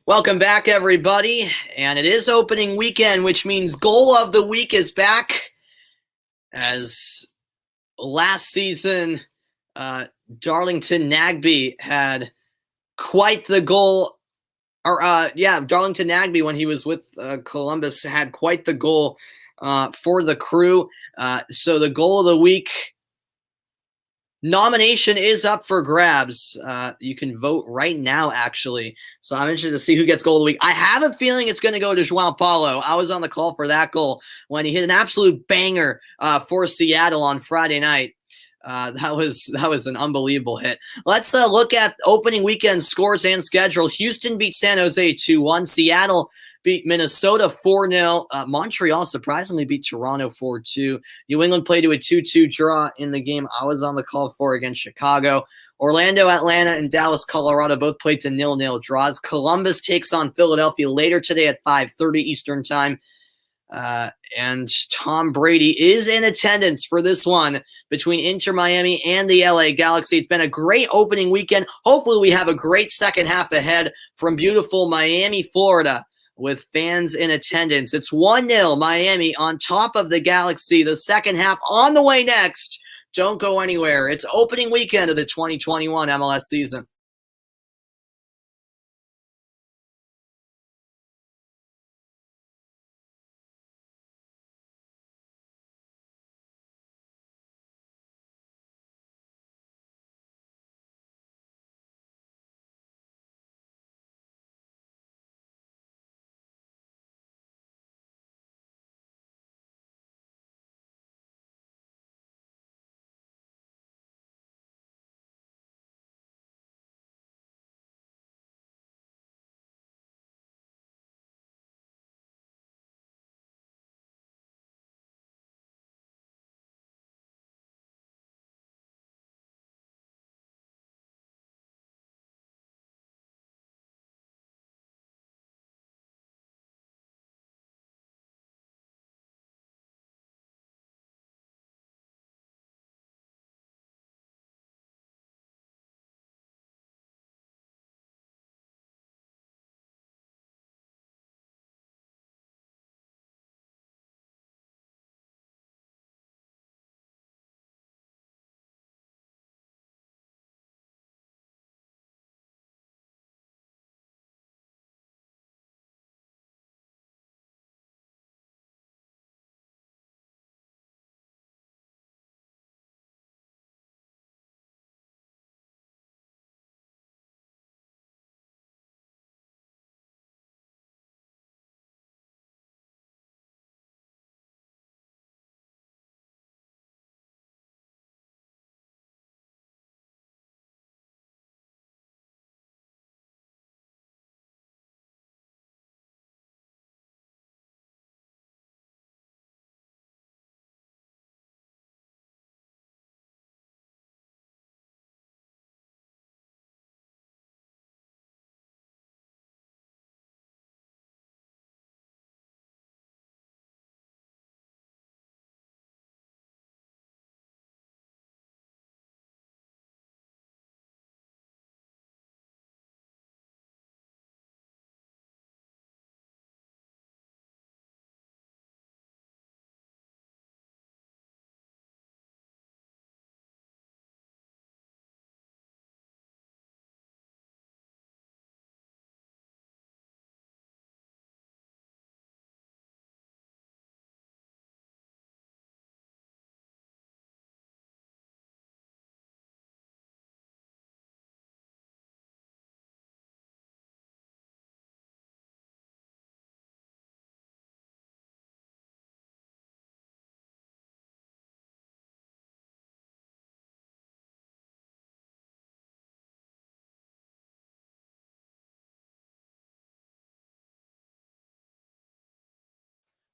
Welcome back, everybody. And it is opening weekend, which means goal of the week is back. As last season, Darlington Nagbe had quite the goal. Darlington Nagbe, when he was with Columbus, had quite the goal for the Crew. So the goal of the week nomination is up for grabs. You can vote right now, actually. So I'm interested to see who gets goal of the week. I have a feeling it's going to go to João Paulo. I was on the call for that goal when he hit an absolute banger for Seattle on Friday night. That was an unbelievable hit. Let's look at opening weekend scores and schedule. Houston beat San Jose 2-1. Seattle beat Minnesota 4-0. Montreal surprisingly beat Toronto 4-2. New England played to a 2-2 draw in the game I was on the call for against Chicago. Orlando, Atlanta, and Dallas, Colorado both played to 0-0 draws. Columbus takes on Philadelphia later today at 5:30 Eastern Time. And Tom Brady is in attendance for this one between Inter Miami and the LA Galaxy. It's been a great opening weekend. Hopefully we have a great second half ahead from beautiful Miami, Florida, with fans in attendance. It's 1-0 Miami on top of the Galaxy. The second half on the way next. Don't go anywhere. It's opening weekend of the 2021 MLS season.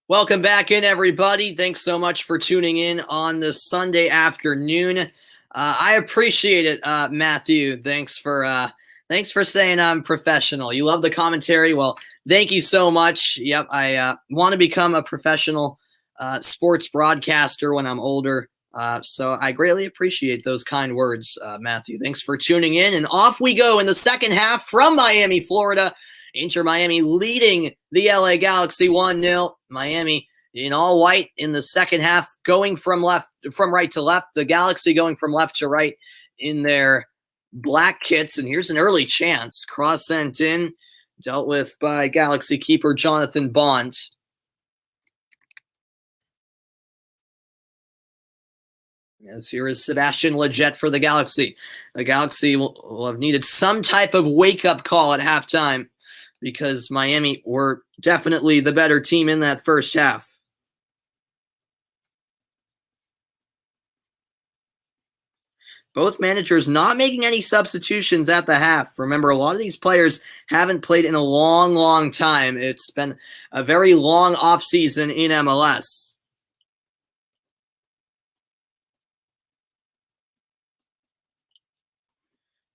Welcome back in, everybody. Thanks so much for tuning in on this Sunday afternoon. I appreciate it, Matthew. Thanks for saying I'm professional. You love the commentary. Well, thank you so much. Yep, I want to become a professional sports broadcaster when I'm older. So I greatly appreciate those kind words, Matthew. Thanks for tuning in. And off we go in the second half from Miami, Florida. Inter Miami leading the LA Galaxy 1-0. Miami in all white in the second half, going from right to left. The Galaxy going from left to right in their black kits. And here's an early chance. Cross sent in, dealt with by Galaxy keeper Jonathan Bond. As here is Sebastian Lletget for the Galaxy. The Galaxy will have needed some type of wake-up call at halftime because Miami were definitely the better team in that first half. Both managers not making any substitutions at the half. Remember, a lot of these players haven't played in a long, long time. It's been a very long offseason in MLS.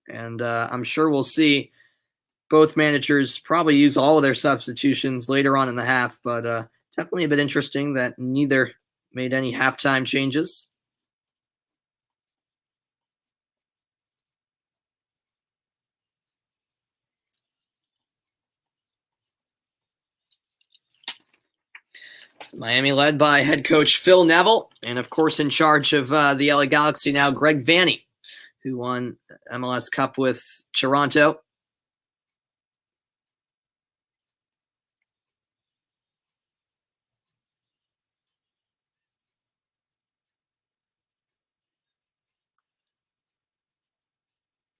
And I'm sure we'll see both managers probably use all of their substitutions later on in the half, but definitely a bit interesting that neither made any halftime changes. Miami led by head coach Phil Neville, and of course in charge of the LA Galaxy now, Greg Vanney, who won MLS Cup with Toronto.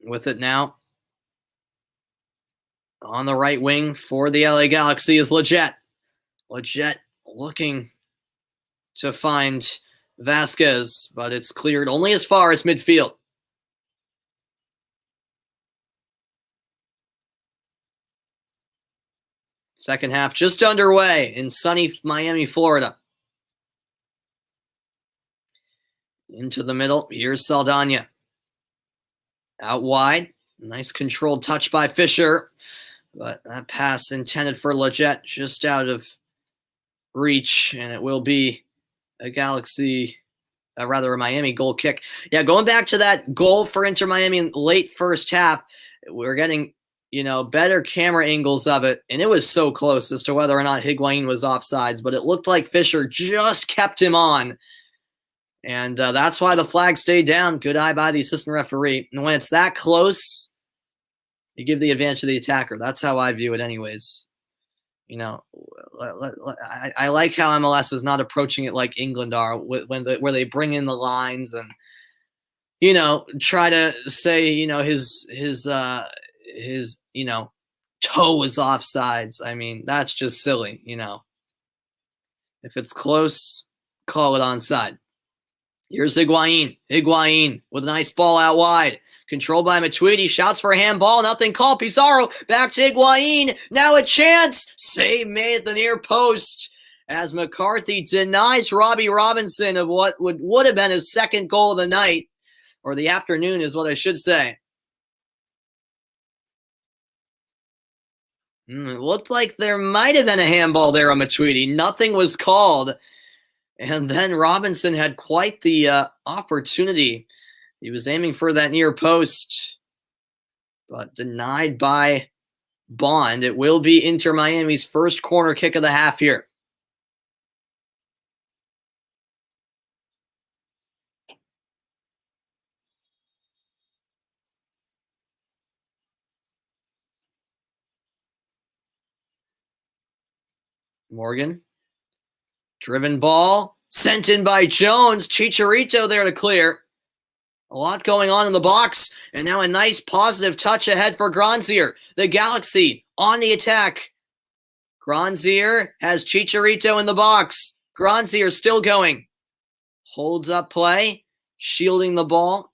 With it now on the right wing for the LA Galaxy is Lletget. Lletget looking to find Vasquez, but it's cleared only as far as midfield. Second half just underway in sunny Miami, Florida. Into the middle, here's Saldana. Out wide, nice controlled touch by Fisher, but that pass intended for Lletget just out of reach, and it will be a Miami goal kick. Yeah, going back to that goal for Inter Miami in late first half, we're getting, better camera angles of it, and it was so close as to whether or not Higuain was offsides, but it looked like Fisher just kept him on, and that's why the flag stayed down. Good eye by the assistant referee. And when it's that close, you give the advantage to the attacker. That's how I view it anyways. I like how MLS is not approaching it like England are, where they bring in the lines and try to say his toe was offsides. I mean, that's just silly. If it's close, call it onside. Here's Higuain. Higuain with a nice ball out wide. Controlled by Matuidi. Shouts for a handball. Nothing called. Pizarro back to Higuain. Now a chance. Save made at the near post as McCarthy denies Robbie Robinson of what would have been his second goal of the night, or the afternoon is what I should say. It looked like there might have been a handball there on Matuidi. Nothing was called. And then Robinson had quite the opportunity. He was aiming for that near post, but denied by Bond. It will be Inter Miami's first corner kick of the half here. Morgan. Driven ball. Sent in by Jones. Chicharito there to clear. A lot going on in the box. And now a nice positive touch ahead for Granzier. The Galaxy on the attack. Granzier has Chicharito in the box. Granzier still going. Holds up play. Shielding the ball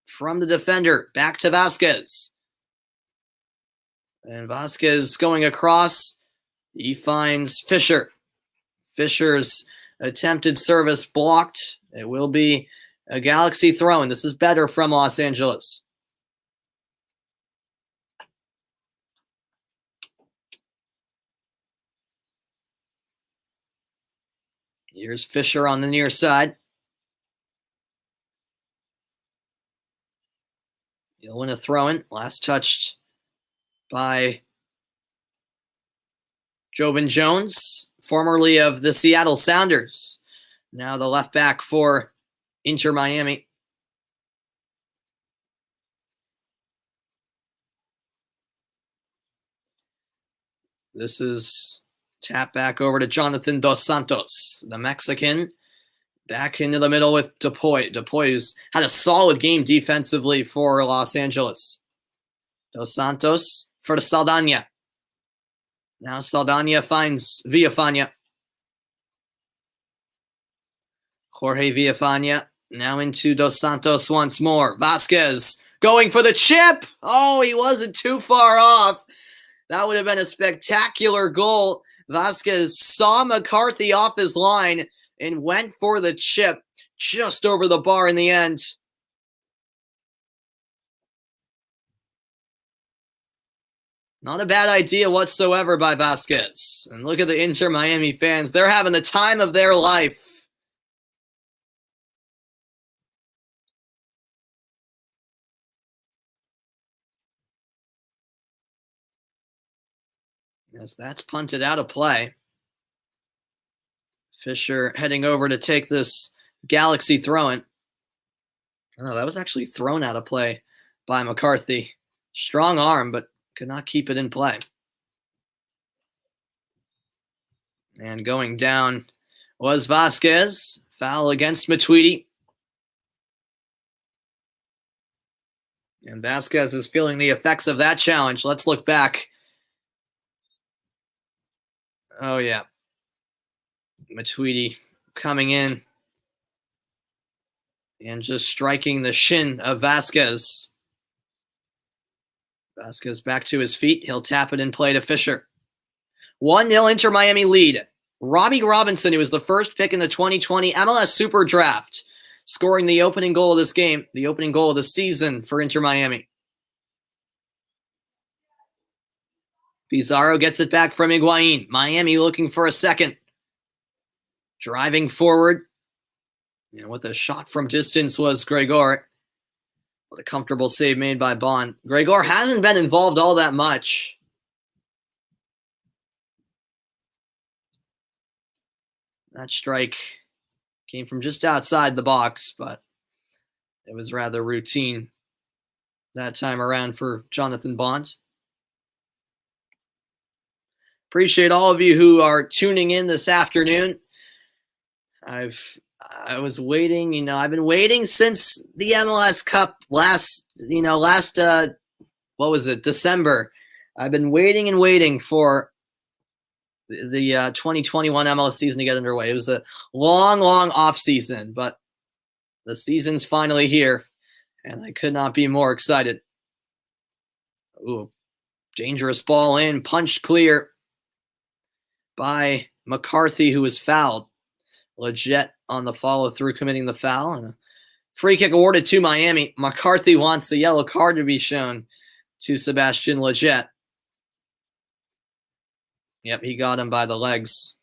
from the defender. Back to Vasquez. And Vasquez going across. He finds Fisher. Fisher's attempted service blocked. It will be a Galaxy throw-in. This is better from Los Angeles. Here's Fisher on the near side. He'll win a throw-in. Last touched by Jovan Jones, formerly of the Seattle Sounders, now the left back for Inter Miami. This is tap back over to Jonathan Dos Santos, the Mexican. Back into the middle with Dupuy. Dupuy's had a solid game defensively for Los Angeles. Dos Santos for Saldana. Now Saldana finds Villafana. Jorge Villafana now into Dos Santos once more. Vasquez going for the chip. Oh, he wasn't too far off. That would have been a spectacular goal. Vasquez saw McCarthy off his line and went for the chip just over the bar in the end. Not a bad idea whatsoever by Vasquez. And look at the Inter Miami fans. They're having the time of their life. Yes, that's punted out of play. Fisher heading over to take this Galaxy throw-in. Oh, that was actually thrown out of play by McCarthy. Strong arm, but could not keep it in play. And going down was Vasquez. Foul against Matuidi. And Vasquez is feeling the effects of that challenge. Let's look back. Oh, yeah. Matuidi coming in and just striking the shin of Vasquez. Vasquez back to his feet. He'll tap it in play to Fisher. 1-0 Inter Miami lead. Robbie Robinson, who was the first pick in the 2020 MLS Super Draft, scoring the opening goal of this game, the opening goal of the season for Inter Miami. Pizarro gets it back from Higuain. Miami looking for a second. Driving forward. And with a shot from distance was Gregor. What a comfortable save made by Bond. Gregor hasn't been involved all that much. That strike came from just outside the box, but it was rather routine that time around for Jonathan Bond. Appreciate all of you who are tuning in this afternoon. I was waiting, I've been waiting since the MLS Cup last December. I've been waiting and waiting for the 2021 MLS season to get underway. It was a long off season, but the season's finally here, and I could not be more excited. Ooh, dangerous ball in, punched clear by McCarthy, who was fouled. Leggett on the follow-through, committing the foul. And a free kick awarded to Miami. McCarthy wants the yellow card to be shown to Sebastian Leggett. Yep, he got him by the legs.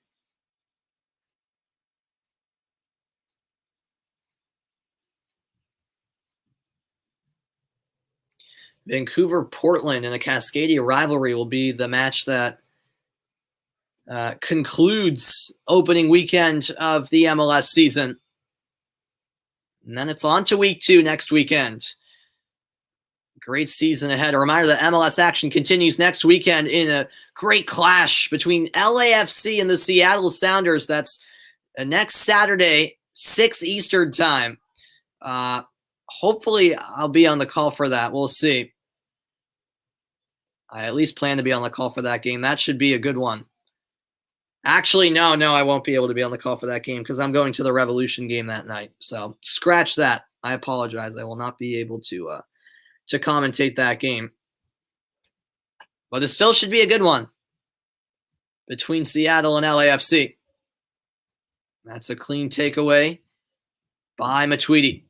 Vancouver-Portland in a Cascadia rivalry will be the match that concludes opening weekend of the MLS season. And then it's on to week 2 next weekend. Great season ahead. A reminder that MLS action continues next weekend in a great clash between LAFC and the Seattle Sounders. That's next Saturday, 6 Eastern time. Hopefully I'll be on the call for that. We'll see. I at least plan to be on the call for that game. That should be a good one. Actually, no, I won't be able to be on the call for that game because I'm going to the Revolution game that night. So scratch that. I apologize. I will not be able to commentate that game. But it still should be a good one between Seattle and LAFC. That's a clean takeaway by Matuidi.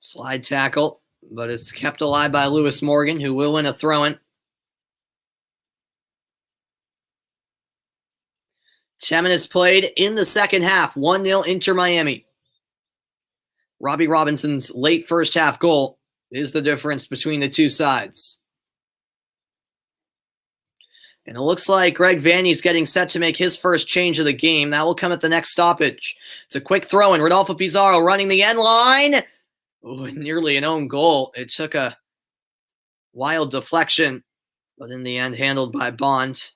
Slide tackle, but it's kept alive by Lewis Morgan, who will win a throw-in. 10 minutes played in the second half. 1-0 Inter Miami. Robbie Robinson's late first half goal is the difference between the two sides. And it looks like Greg Vanney's getting set to make his first change of the game. That will come at the next stoppage. It's a quick throw in. Rodolfo Pizarro running the end line. Oh, nearly an own goal. It took a wild deflection, but in the end handled by Bond.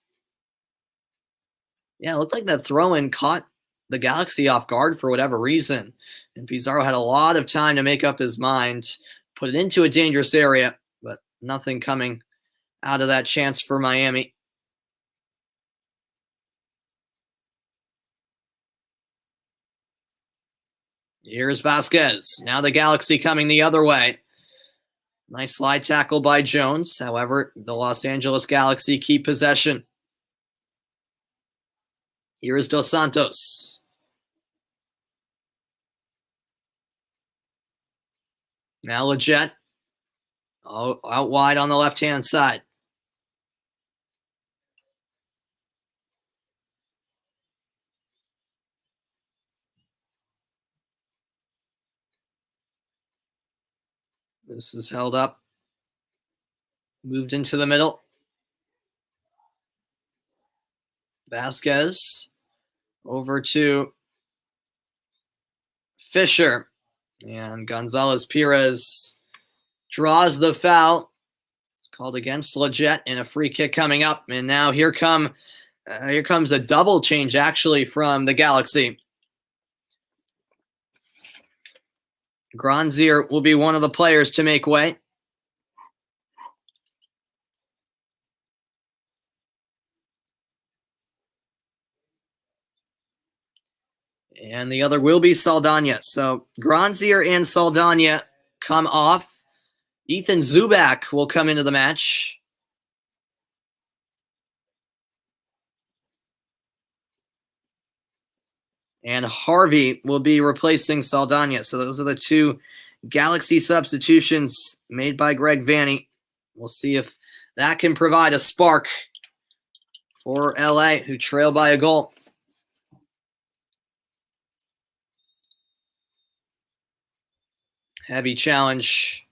Yeah, it looked like that throw-in caught the Galaxy off guard for whatever reason. And Pizarro had a lot of time to make up his mind, put it into a dangerous area, but nothing coming out of that chance for Miami. Here's Vasquez. Now the Galaxy coming the other way. Nice slide tackle by Jones. However, the Los Angeles Galaxy keep possession. Here is Dos Santos. Now Leggett. Oh, out wide on the left-hand side. This is held up. Moved into the middle. Vasquez over to Fisher. And Gonzalez Perez draws the foul. It's called against Leggett, and a free kick coming up. And now here comes a double change actually from the Galaxy. Granzier will be one of the players to make way. And the other will be Saldana. So Granzier and Saldana come off. Ethan Zubak will come into the match. And Harvey will be replacing Saldana. So those are the two Galaxy substitutions made by Greg Vanney. We'll see if that can provide a spark for LA, who trail by a goal. Heavy challenge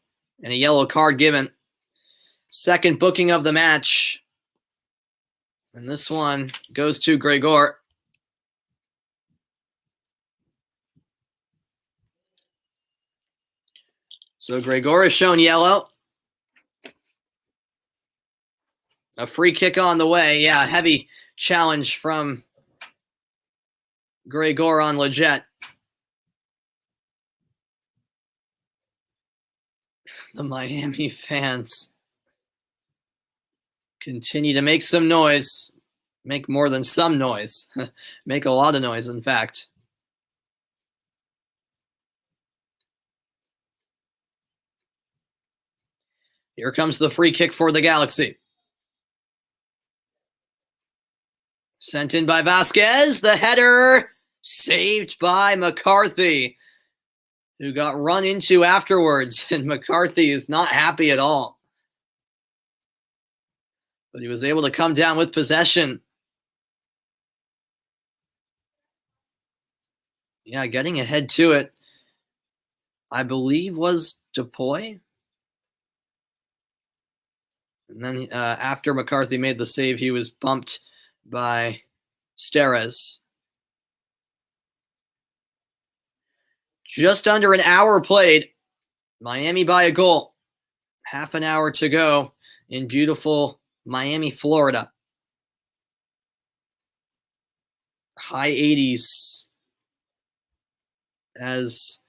and a yellow card given. Second booking of the match. And this one goes to Gregor. So Gregor is shown yellow. A free kick on the way. Yeah, heavy challenge from Gregor on Leggett. The Miami fans continue to make some noise. Make more than some noise. Make a lot of noise, in fact. Here comes the free kick for the Galaxy. Sent in by Vasquez. The header saved by McCarthy, who got run into afterwards. And McCarthy is not happy at all. But he was able to come down with possession. Yeah, getting ahead to it, I believe, was DePoy. And then after McCarthy made the save, he was bumped by Steres. Just under an hour played. Miami by a goal. Half an hour to go in beautiful Miami, Florida. High 80s as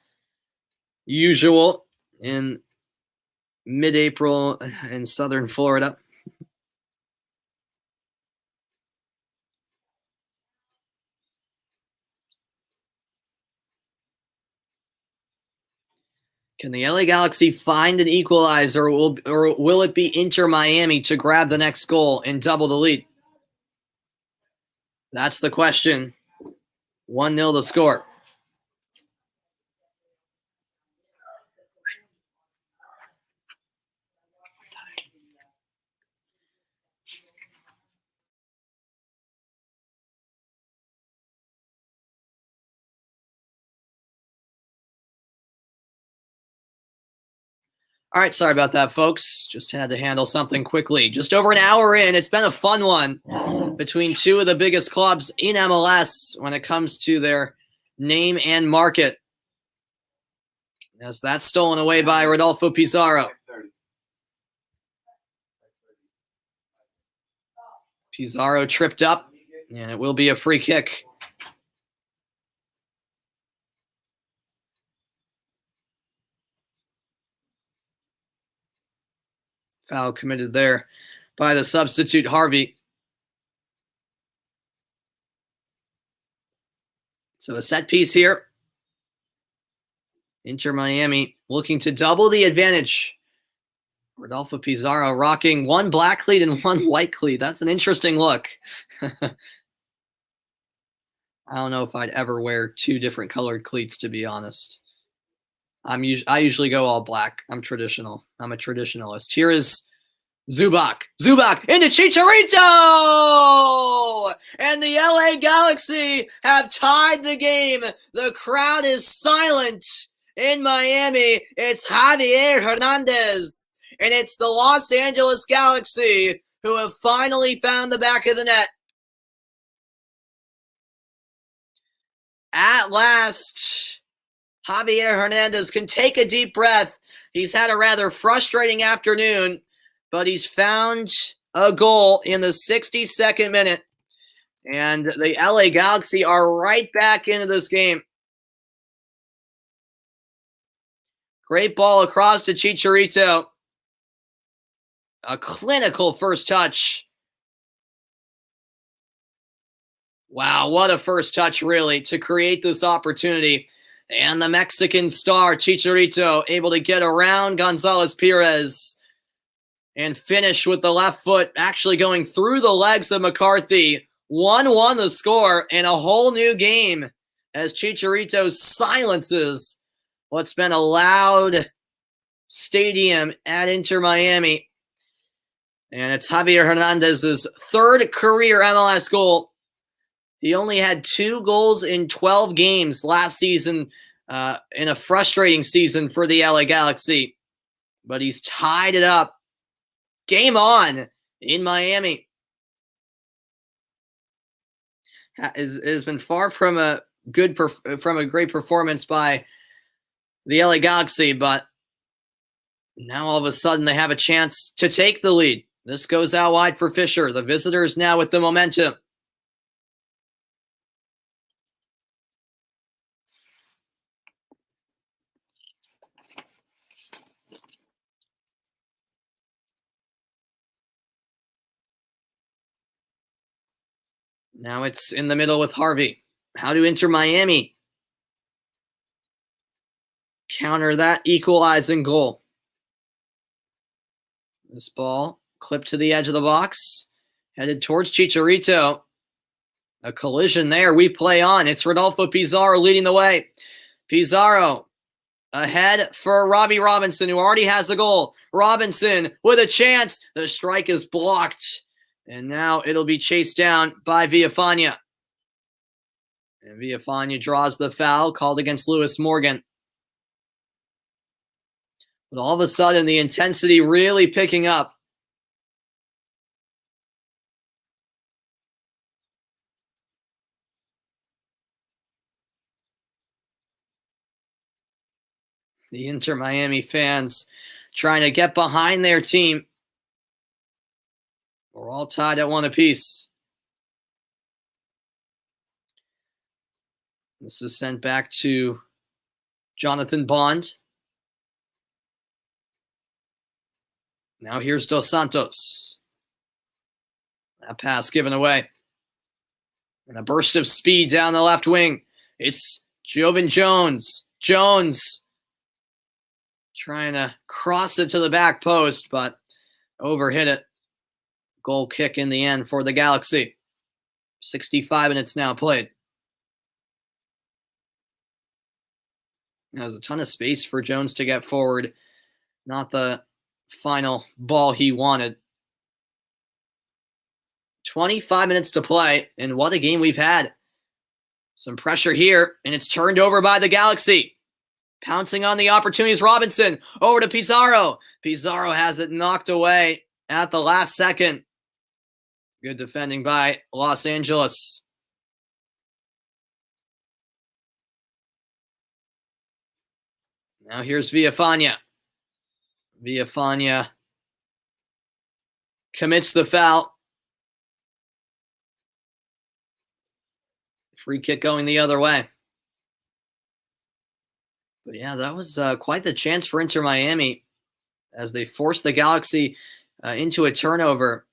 usual in mid-April in southern Florida. Can the LA Galaxy find an equalizer, or will it be Inter Miami to grab the next goal and double the lead? That's the question. 1-0 the score. All right, sorry about that, folks. Just had to handle something quickly. Just over an hour in. It's been a fun one between two of the biggest clubs in MLS when it comes to their name and market. As that's stolen away by Rodolfo Pizarro. Pizarro tripped up, and it will be a free kick. Foul committed there by the substitute, Harvey. So a set piece here. Inter Miami looking to double the advantage. Rodolfo Pizarro rocking one black cleat and one white cleat. That's an interesting look. I don't know if I'd ever wear two different colored cleats, to be honest. I usually go all black. I'm traditional. I'm a traditionalist. Here is Zubac. Zubac into Chicharito! And the LA Galaxy have tied the game. The crowd is silent in Miami. It's Javier Hernandez. And it's the Los Angeles Galaxy who have finally found the back of the net. At last, Javier Hernandez can take a deep breath. He's had a rather frustrating afternoon, but he's found a goal in the 62nd minute. And the LA Galaxy are right back into this game. Great ball across to Chicharito. A clinical first touch. Wow, what a first touch, really, to create this opportunity. And the Mexican star, Chicharito, able to get around Gonzalez Perez and finish with the left foot, actually going through the legs of McCarthy. 1-1 the score, and a whole new game as Chicharito silences what's been a loud stadium at Inter Miami. And it's Javier Hernandez's third career MLS goal. He only had 2 goals in 12 games last season in a frustrating season for the LA Galaxy. But he's tied it up. Game on in Miami. It has been far from a great performance by the LA Galaxy, but now all of a sudden they have a chance to take the lead. This goes out wide for Fisher. The visitors now with the momentum. Now it's in the middle with Harvey. How do Inter Miami counter that equalizing goal? This ball clipped to the edge of the box, headed towards Chicharito. A collision there. We play on. It's Rodolfo Pizarro leading the way. Pizarro ahead for Robbie Robinson, who already has a goal. Robinson with a chance. The strike is blocked. And now it'll be chased down by Villafana. And Villafana draws the foul called against Lewis Morgan. But all of a sudden, the intensity really picking up. The Inter Miami fans trying to get behind their team. We're all tied at 1 apiece. This is sent back to Jonathan Bond. Now here's Dos Santos. That pass given away. And a burst of speed down the left wing. It's Jovan Jones. Jones trying to cross it to the back post, but overhit it. Goal kick in the end for the Galaxy. 65 minutes now played. There's a ton of space for Jones to get forward. Not the final ball he wanted. 25 minutes to play, and what a game we've had. Some pressure here, and it's turned over by the Galaxy. Pouncing on the opportunities, Robinson over to Pizarro. Pizarro has it knocked away at the last second. Good defending by Los Angeles. Now here's Villafana. Villafana commits the foul. Free kick going the other way. But yeah, that was quite the chance for Inter Miami as they forced the Galaxy into a turnover.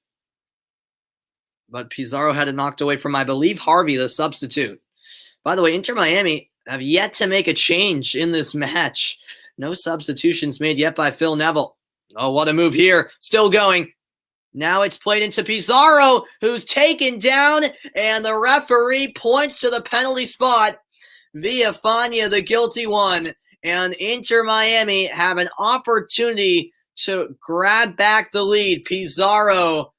But Pizarro had it knocked away from, I believe, Harvey, the substitute. By the way, Inter Miami have yet to make a change in this match. No substitutions made yet by Phil Neville. Oh, what a move here. Still going. Now it's played into Pizarro, who's taken down, and the referee points to the penalty spot. Villafana, the guilty one, and Inter Miami have an opportunity to grab back the lead. Pizarro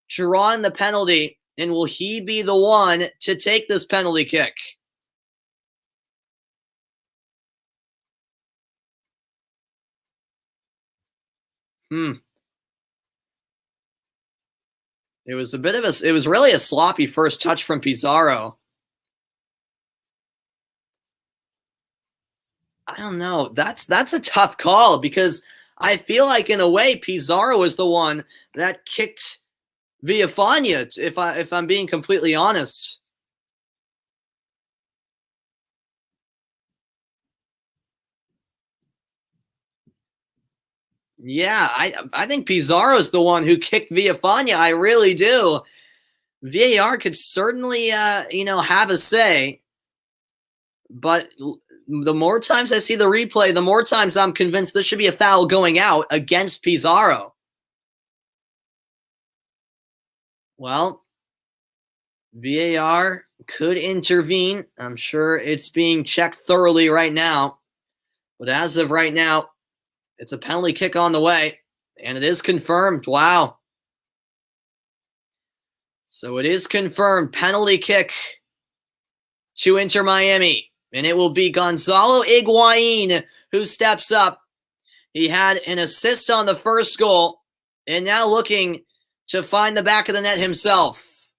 drawing the penalty, and will he be the one to take this penalty kick? It was really a sloppy first touch from Pizarro. I don't know. That's a tough call because I feel like in a way Pizarro was the one that kicked Villafana, if I'm being completely honest. Yeah, I think Pizarro's the one who kicked Villafana. I really do. VAR could certainly have a say, but the more times I see the replay, the more times I'm convinced this should be a foul going out against Pizarro. Well, VAR could intervene. I'm sure it's being checked thoroughly right now. But as of right now, it's a penalty kick on the way, and it is confirmed. Wow. So it is confirmed. Penalty kick to Inter Miami. And it will be Gonzalo Higuain who steps up. He had an assist on the first goal and now looking to find the back of the net himself.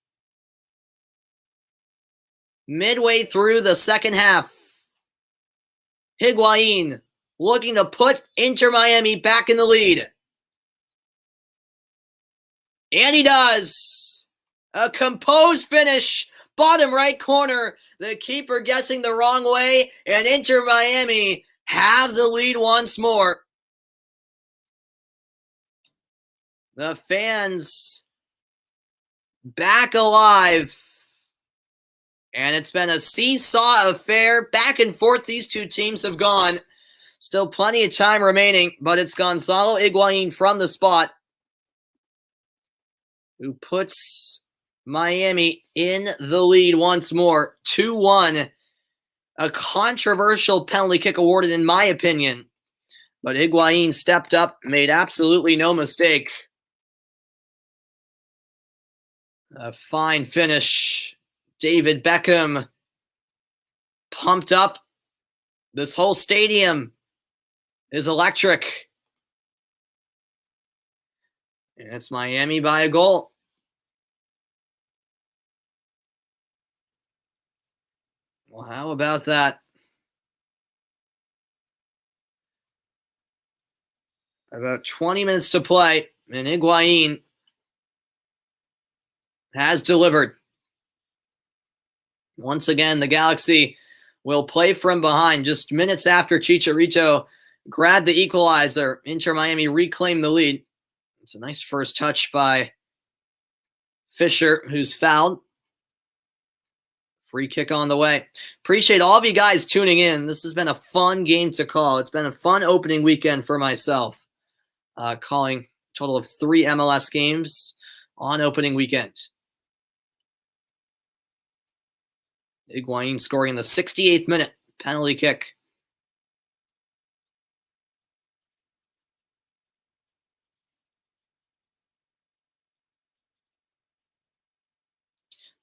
Midway through the second half, Higuain looking to put Inter Miami back in the lead. And he does. A composed finish, bottom right corner. The keeper guessing the wrong way, and Inter Miami have the lead once more. The fans back alive. And it's been a seesaw affair. Back and forth these two teams have gone. Still plenty of time remaining, but it's Gonzalo Higuain from the spot who puts Miami in the lead once more. 2-1. A controversial penalty kick awarded in my opinion. But Higuain stepped up, made absolutely no mistake. A fine finish. David Beckham pumped up. This whole stadium is electric. And it's Miami by a goal. Well, how about that? About 20 minutes to play, and Higuain has delivered. Once again, the Galaxy will play from behind just minutes after Chicharito grabbed the equalizer. Inter Miami reclaimed the lead. It's a nice first touch by Fisher, who's fouled. Free kick on the way. Appreciate all of you guys tuning in. This has been a fun game to call. It's been a fun opening weekend for myself. Calling a total of 3 MLS games on opening weekend. Higuain scoring in the 68th minute. Penalty kick.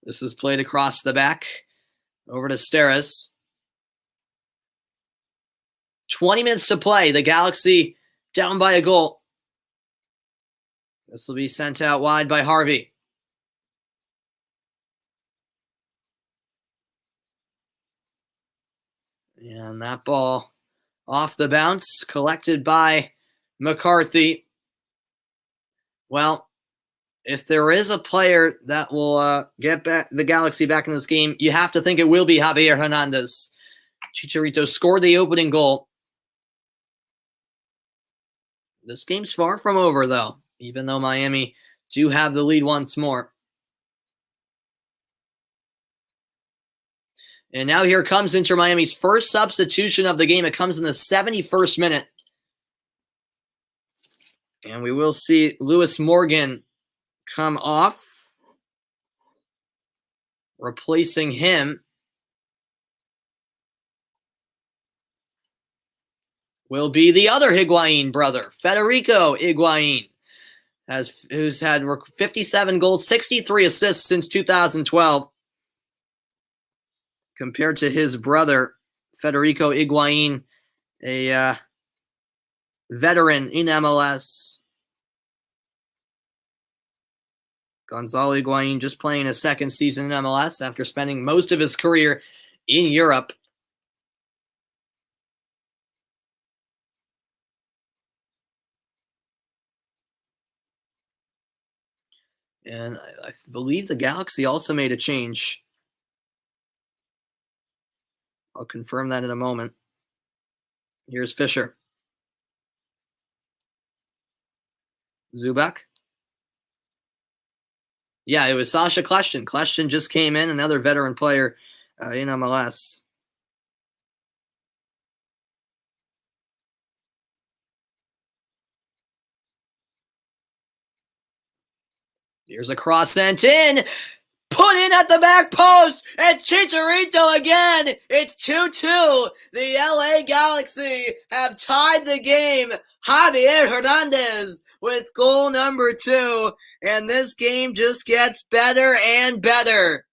This is played across the back. Over to Steres. 20 minutes to play. The Galaxy down by a goal. This will be sent out wide by Harvey. And that ball off the bounce, collected by McCarthy. Well, if there is a player that will get back the Galaxy back in this game, you have to think it will be Javier Hernandez. Chicharito scored the opening goal. This game's far from over, though, even though Miami do have the lead once more. And now here comes Inter Miami's first substitution of the game. It comes in the 71st minute. And we will see Lewis Morgan come off. Replacing him will be the other Higuain brother, Federico Higuain, who's had 57 goals, 63 assists since 2012. Compared to his brother, Federico Higuain, a veteran in MLS. Gonzalo Higuain just playing his second season in MLS after spending most of his career in Europe. And I believe the Galaxy also made a change. I'll confirm that in a moment. Here's Fisher. Zubak. Yeah, it was Sasha Kljestan. Kljestan just came in, another veteran player in MLS. Here's a cross sent in. Put in at the back post. And Chicharito again. It's 2-2. The LA Galaxy have tied the game. Javier Hernandez with goal number 2. And this game just gets better and better.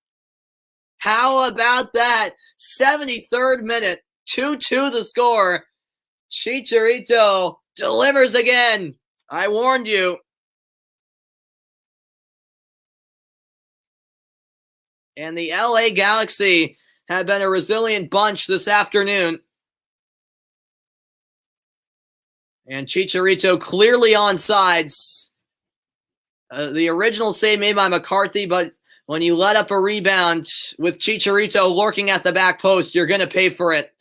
How about that? 73rd minute. 2-2 the score. Chicharito delivers again. I warned you. And the LA Galaxy have been a resilient bunch this afternoon. And Chicharito clearly on sides. The original save made by McCarthy, but when you let up a rebound with Chicharito lurking at the back post, you're going to pay for it.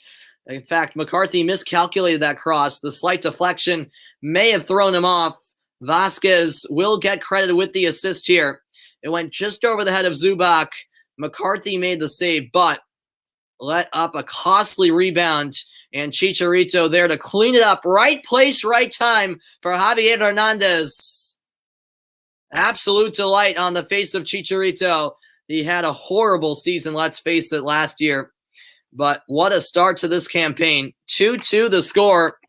In fact, McCarthy miscalculated that cross. The slight deflection may have thrown him off. Vasquez will get credited with the assist here. It went just over the head of Zubak. McCarthy made the save, but let up a costly rebound, and Chicharito there to clean it up. Right place, right time for Javier Hernandez. Absolute delight on the face of Chicharito. He had a horrible season, let's face it, last year. But what a start to this campaign. 2-2 the score.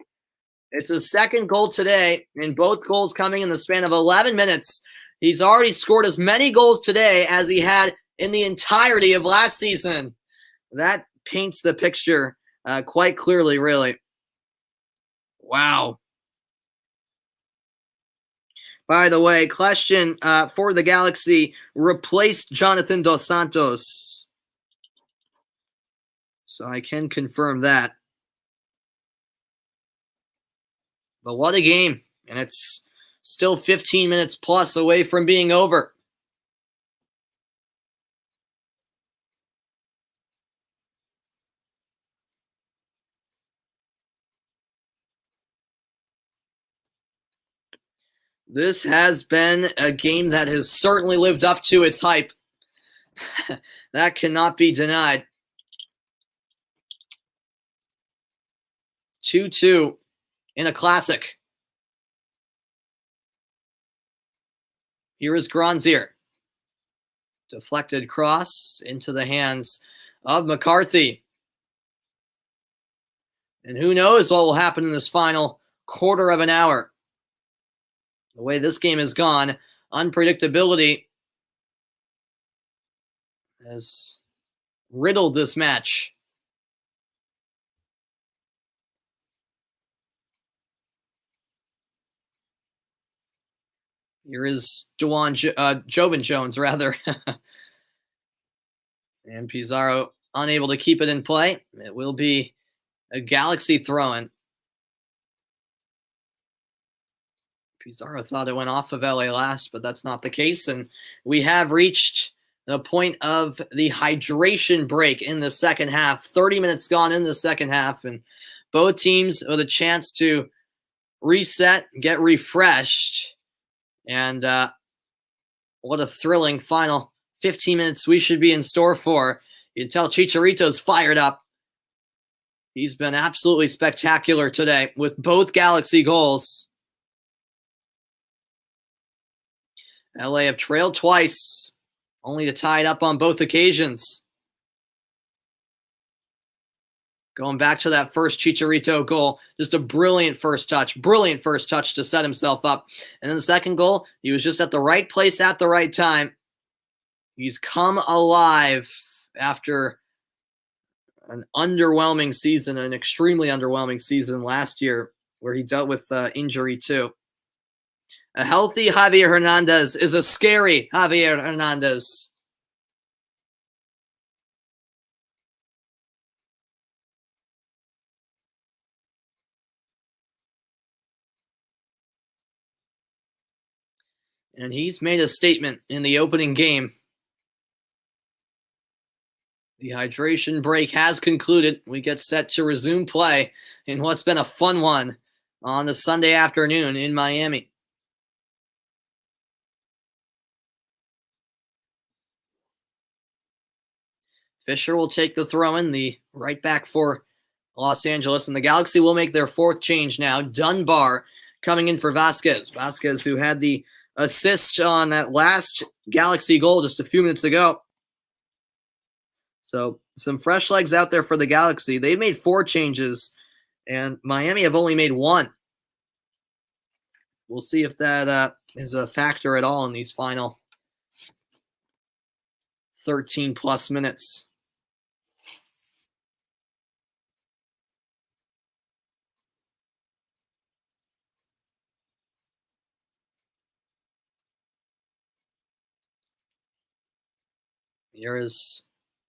It's his second goal today, and both goals coming in the span of 11 minutes. He's already scored as many goals today as he had in the entirety of last season. That paints the picture quite clearly, really. Wow. By the way, Kljestan for the Galaxy replaced Jonathan Dos Santos. So I can confirm that. But what a game. And it's still 15 minutes plus away from being over. This has been a game that has certainly lived up to its hype. That cannot be denied. 2-2 in a classic. Here is Granzier. Deflected cross into the hands of McCarthy. And who knows what will happen in this final quarter of an hour. The way this game has gone, unpredictability has riddled this match. Here is Jovan Jones, rather. And Pizarro unable to keep it in play. It will be a Galaxy throw-in. Pizarro thought it went off of LA last, but that's not the case. And we have reached the point of the hydration break in the second half. 30 minutes gone in the second half, and both teams with a chance to reset, get refreshed. And what a thrilling final 15 minutes we should be in store for. You can tell Chicharito's fired up. He's been absolutely spectacular today with both Galaxy goals. LA have trailed twice, only to tie it up on both occasions. Going back to that first Chicharito goal, just a brilliant first touch to set himself up. And then the second goal, he was just at the right place at the right time. He's come alive after an underwhelming season, an extremely underwhelming season last year where he dealt with injury too. A healthy Javier Hernandez is a scary Javier Hernandez. And he's made a statement in the opening game. The hydration break has concluded. We get set to resume play in what's been a fun one on the Sunday afternoon in Miami. Fisher will take the throw-in, the right back for Los Angeles, and the Galaxy will make their fourth change now. Dunbar coming in for Vasquez. Vasquez, who had the assist on that last Galaxy goal just a few minutes ago. So some fresh legs out there for the Galaxy. They've made 4 changes, and Miami have only made 1. We'll see if that is a factor at all in these final 13-plus minutes. Here is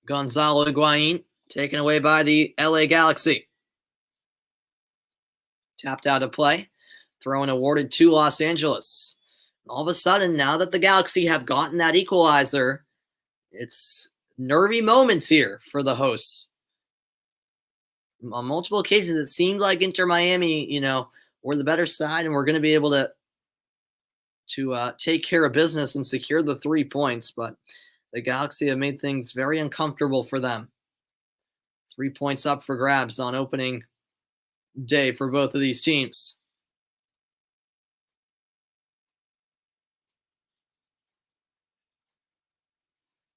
Gonzalo Higuain, taken away by the LA Galaxy. Tapped out of play. Throw-in awarded to Los Angeles. All of a sudden, now that the Galaxy have gotten that equalizer, it's nervy moments here for the hosts. On multiple occasions, it seemed like Inter Miami, were the better side, and we're going to be able to take care of business and secure the 3 points, but the Galaxy have made things very uncomfortable for them. 3 points up for grabs on opening day for both of these teams.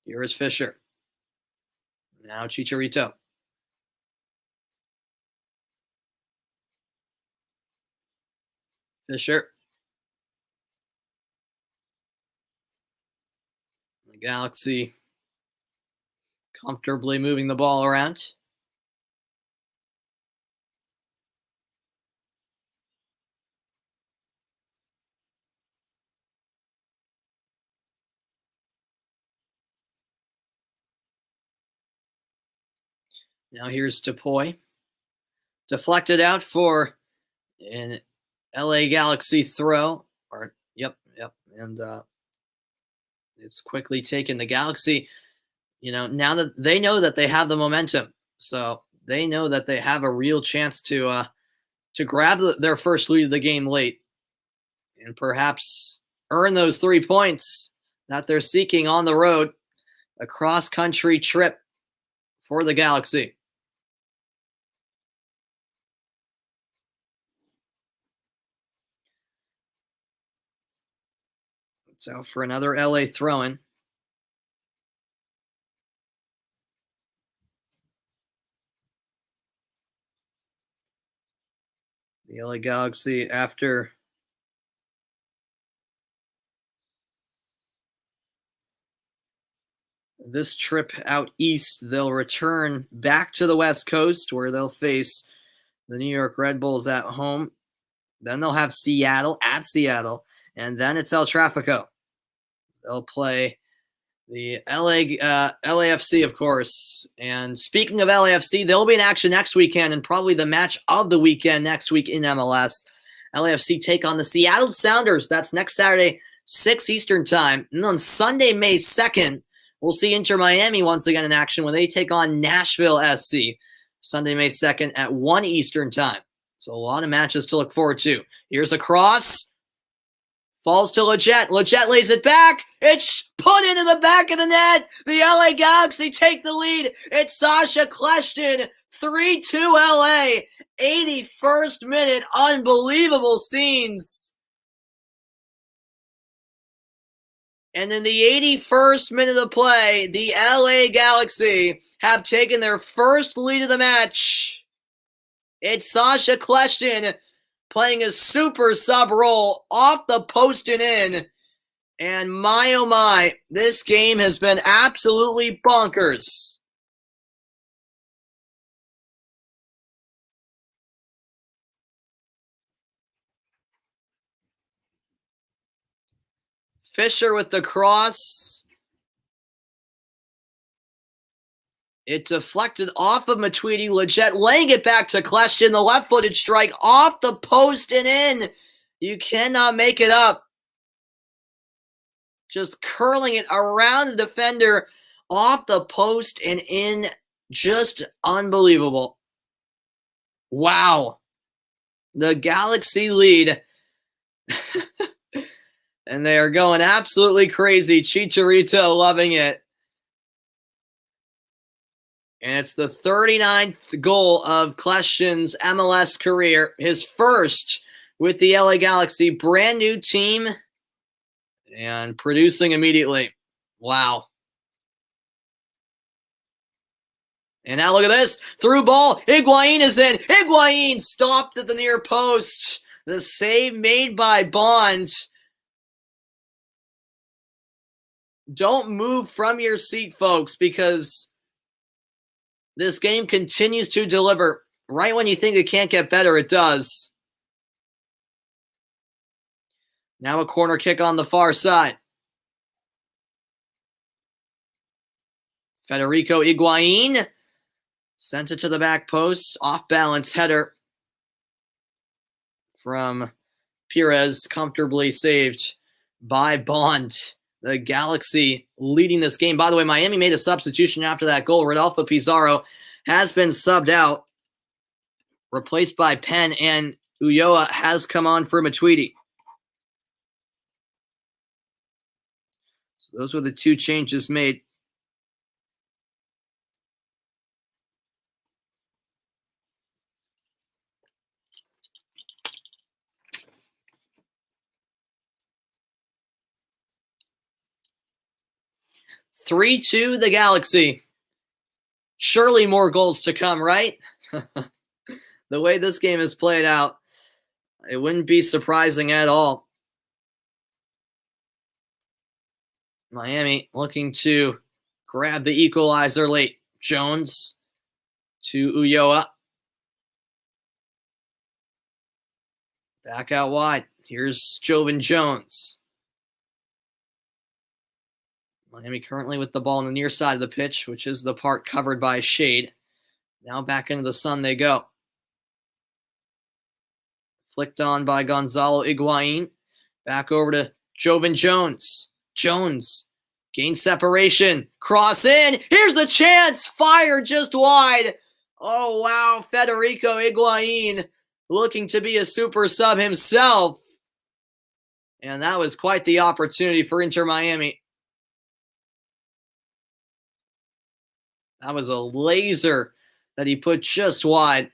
Here is Fisher. Now Chicharito. Fisher. The Galaxy comfortably moving the ball around. Now here's Depoy. Deflected out for an LA Galaxy throw. Yep. And it's quickly taken. The Galaxy, now that they know that they have the momentum, so they know that they have a real chance to grab their first lead of the game late and perhaps earn those 3 points that they're seeking on the road. A cross-country trip for the Galaxy. It's out for another LA throw-in. The LA Galaxy, after this trip out east, they'll return back to the West Coast where they'll face the New York Red Bulls at home. Then they'll have Seattle at Seattle. and then it's El Trafico. They'll play the LAFC, of course. And speaking of LAFC, they'll be in action next weekend and probably the match of the weekend next week in MLS. LAFC take on the Seattle Sounders. That's next Saturday, 6 Eastern time. And on Sunday, May 2nd, we'll see Inter Miami once again in action when they take on Nashville SC. Sunday, May 2nd at 1 Eastern time. So a lot of matches to look forward to. Here's a cross. Falls to Leggett. Leggett lays it back. It's put into the back of the net. The LA Galaxy take the lead. It's Sasha Kleshtin. 3-2 LA. 81st minute. Unbelievable scenes. And in the 81st minute of play, the LA Galaxy have taken their first lead of the match. It's Sasha Kleshtin playing a super sub role off the post and in. And my, oh my, this game has been absolutely bonkers. Fisher with the cross. It deflected off of Matuidi. Leggett laying it back to Kleshtin. The left-footed strike off the post and in. You cannot make it up. Just curling it around the defender off the post and in. Just unbelievable. Wow. The Galaxy lead. And they are going absolutely crazy. Chicharito loving it. And it's the 39th goal of Kleshtin's MLS career. His first with the LA Galaxy. Brand new team. And producing immediately. Wow. And now look at this. Through ball. Higuain is in. Higuain stopped at the near post. The save made by Bond. Don't move from your seat, folks, because this game continues to deliver. Right when you think it can't get better, it does. Now a corner kick on the far side. Federico Higuain sent it to the back post. Off-balance header from Perez, comfortably saved by Bond. The Galaxy leading this game. By the way, Miami made a substitution after that goal. Rodolfo Pizarro has been subbed out, replaced by Penn, and Ulloa has come on for Matuidi. So those were the two changes made. (3-2) the Galaxy. Surely more goals to come, right? The way this game is played out, it wouldn't be surprising at all. Miami looking to grab the equalizer late. Jones to Ulloa. Back out wide. Here's Jovan Jones. Miami currently with the ball on the near side of the pitch, which is the part covered by shade. Now back into the sun they go. Flicked on by Gonzalo Higuain. Back over to Jovan Jones. Jones gains separation. Cross in. Here's the chance. Fire just wide. Oh, wow. Federico Higuain looking to be a super sub himself. And that was quite the opportunity for Inter Miami. That was a laser that he put just wide.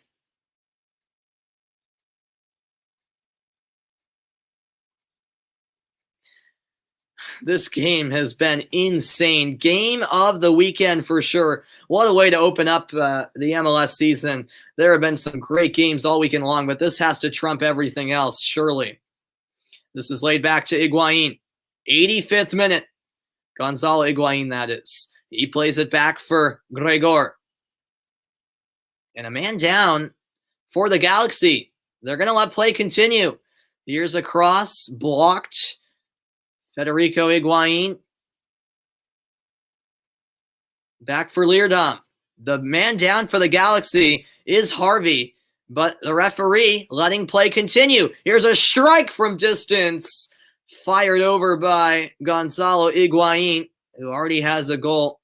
This game has been insane. Game of the weekend for sure. What a way to open up the MLS season. There have been some great games all weekend long, but this has to trump everything else, surely. This is laid back to Higuain. 85th minute. Gonzalo Higuain, that is. He plays it back for Gregor. And a man down for the Galaxy. They're going to let play continue. Here's a cross, blocked. Federico Higuain. Back for Leerdam. The man down for the Galaxy is Harvey, but the referee letting play continue. Here's a strike from distance, fired over by Gonzalo Higuain, who already has a goal.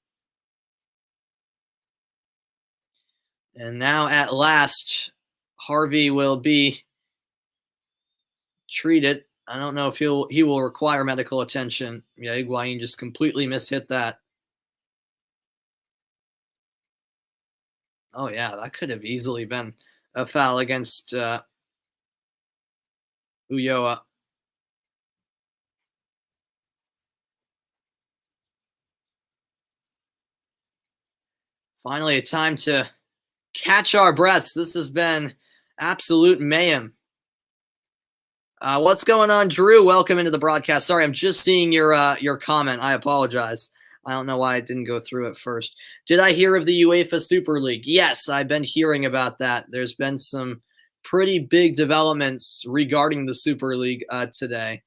And now at last, Harvey will be treated. I don't know if he will require medical attention. Yeah, Higuain just completely mishit that. Oh, yeah, that could have easily been a foul against Ulloa. Finally, a time to catch our breaths. This has been absolute mayhem. What's going on, Drew? Welcome into the broadcast. Sorry, I'm just seeing your comment. I apologize. I don't know why I didn't go through it first. Did I hear of the UEFA Super League? Yes, I've been hearing about that. There's been some pretty big developments regarding the Super League today.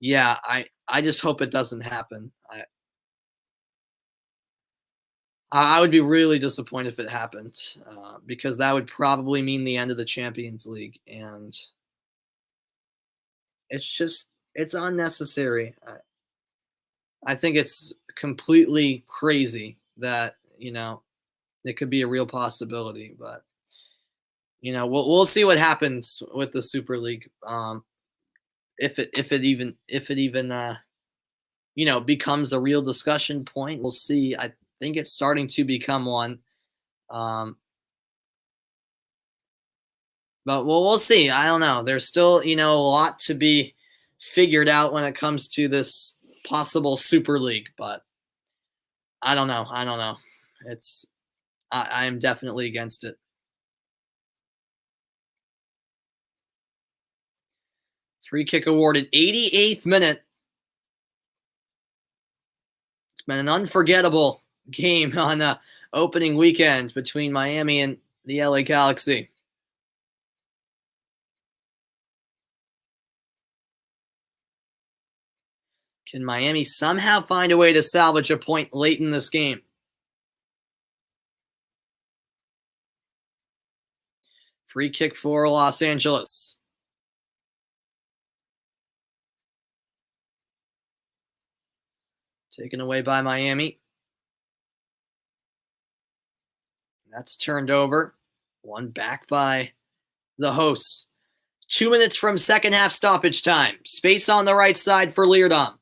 Yeah, I just hope it doesn't happen. I would be really disappointed if it happened because that would probably mean the end of the Champions League. And it's unnecessary. I think it's completely crazy that, it could be a real possibility, but we'll see what happens with the Super League. If it even becomes a real discussion point, we'll see. I think it's starting to become one. But we'll see. I don't know. There's still, a lot to be figured out when it comes to this possible Super League, but I don't know. I am definitely against it. Free kick awarded, 88th minute. It's been an unforgettable game on opening weekend between Miami and the LA Galaxy. Can Miami somehow find a way to salvage a point late in this game? Free kick for Los Angeles. Taken away by Miami. That's turned over. One back by the hosts. 2 minutes from second half stoppage time. Space on the right side for Leerdam.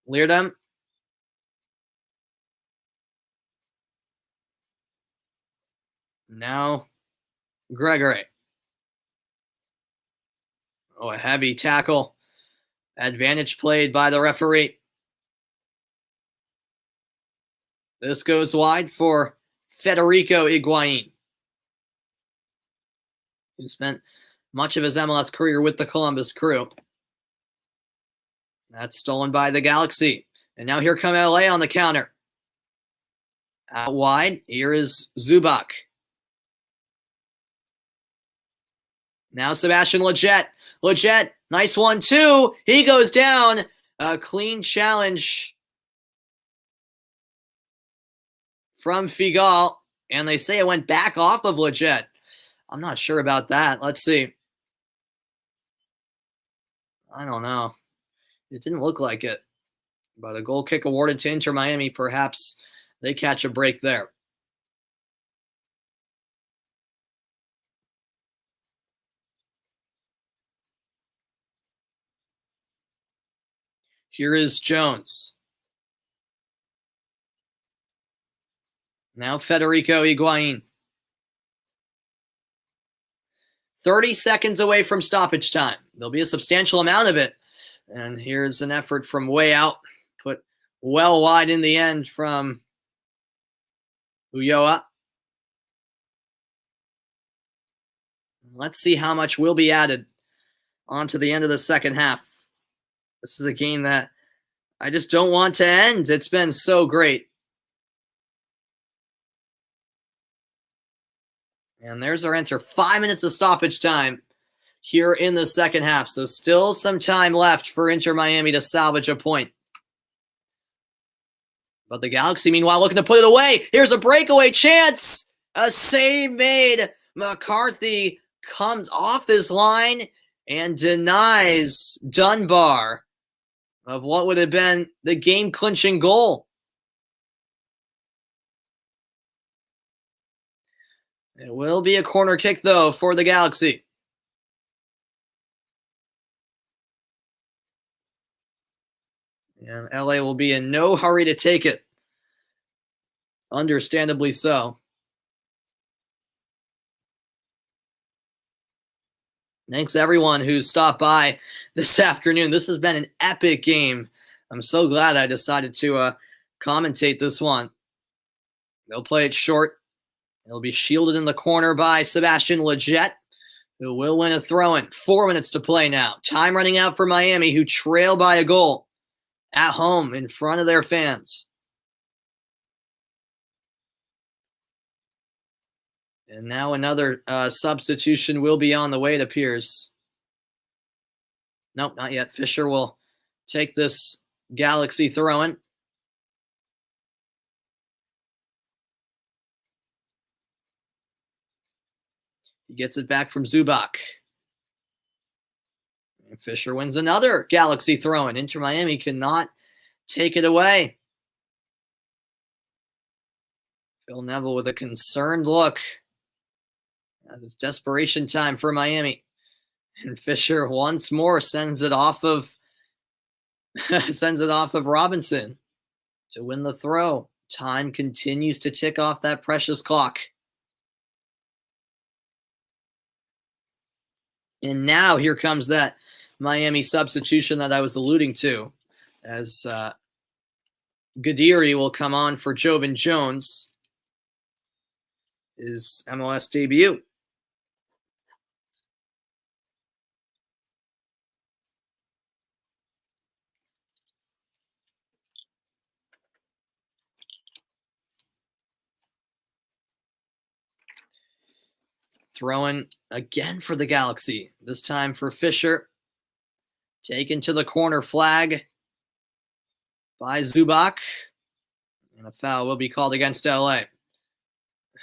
Leerdam. Now Gregory. Oh, a heavy tackle. Advantage played by the referee. This goes wide for Federico Higuain, who spent much of his MLS career with the Columbus Crew. That's stolen by the Galaxy. And now here come LA on the counter. Out wide, here is Zubak. Now Sebastian Lletget. Lletget, nice 1-2. He goes down. A clean challenge from Figal. And they say it went back off of Lletget. I'm not sure about that. Let's see. I don't know. It didn't look like it. But a goal kick awarded to Inter Miami. Perhaps they catch a break there. Here is Jones. Now Federico Higuain. 30 seconds away from stoppage time. There'll be a substantial amount of it. And here's an effort from way out. Put well wide in the end from Ulloa. Let's see how much will be added onto the end of the second half. This is a game that I just don't want to end. It's been so great. And there's our answer. 5 minutes of stoppage time. here in the second half. So still some time left for Inter Miami to salvage a point. But the Galaxy, meanwhile, looking to put it away. Here's a breakaway chance. A save made. McCarthy comes off his line and denies Dunbar of what would have been the game-clinching goal. It will be a corner kick, though, for the Galaxy. And LA will be in no hurry to take it. Understandably so. Thanks, everyone who stopped by this afternoon. This has been an epic game. I'm so glad I decided to commentate this one. They'll play it short. It'll be shielded in the corner by Sebastian Lletget, who will win a throw-in. 4 minutes to play now. Time running out for Miami, who trail by a goal at home in front of their fans. And now another substitution will be on the way, it appears. Nope, not yet. Fisher will take this Galaxy throw-in. He gets it back from Zubac. And Fisher wins another Galaxy throw-in. Inter Miami cannot take it away. Phil Neville with a concerned look. As it's desperation time for Miami. And Fisher once more sends it off of Robinson to win the throw. Time continues to tick off that precious clock. And now here comes that Miami substitution that I was alluding to, as Gadiri will come on for Jovan Jones, his MLS debut. Throwing again for the Galaxy, this time for Fisher. Taken to the corner flag by Zubac. And a foul will be called against LA.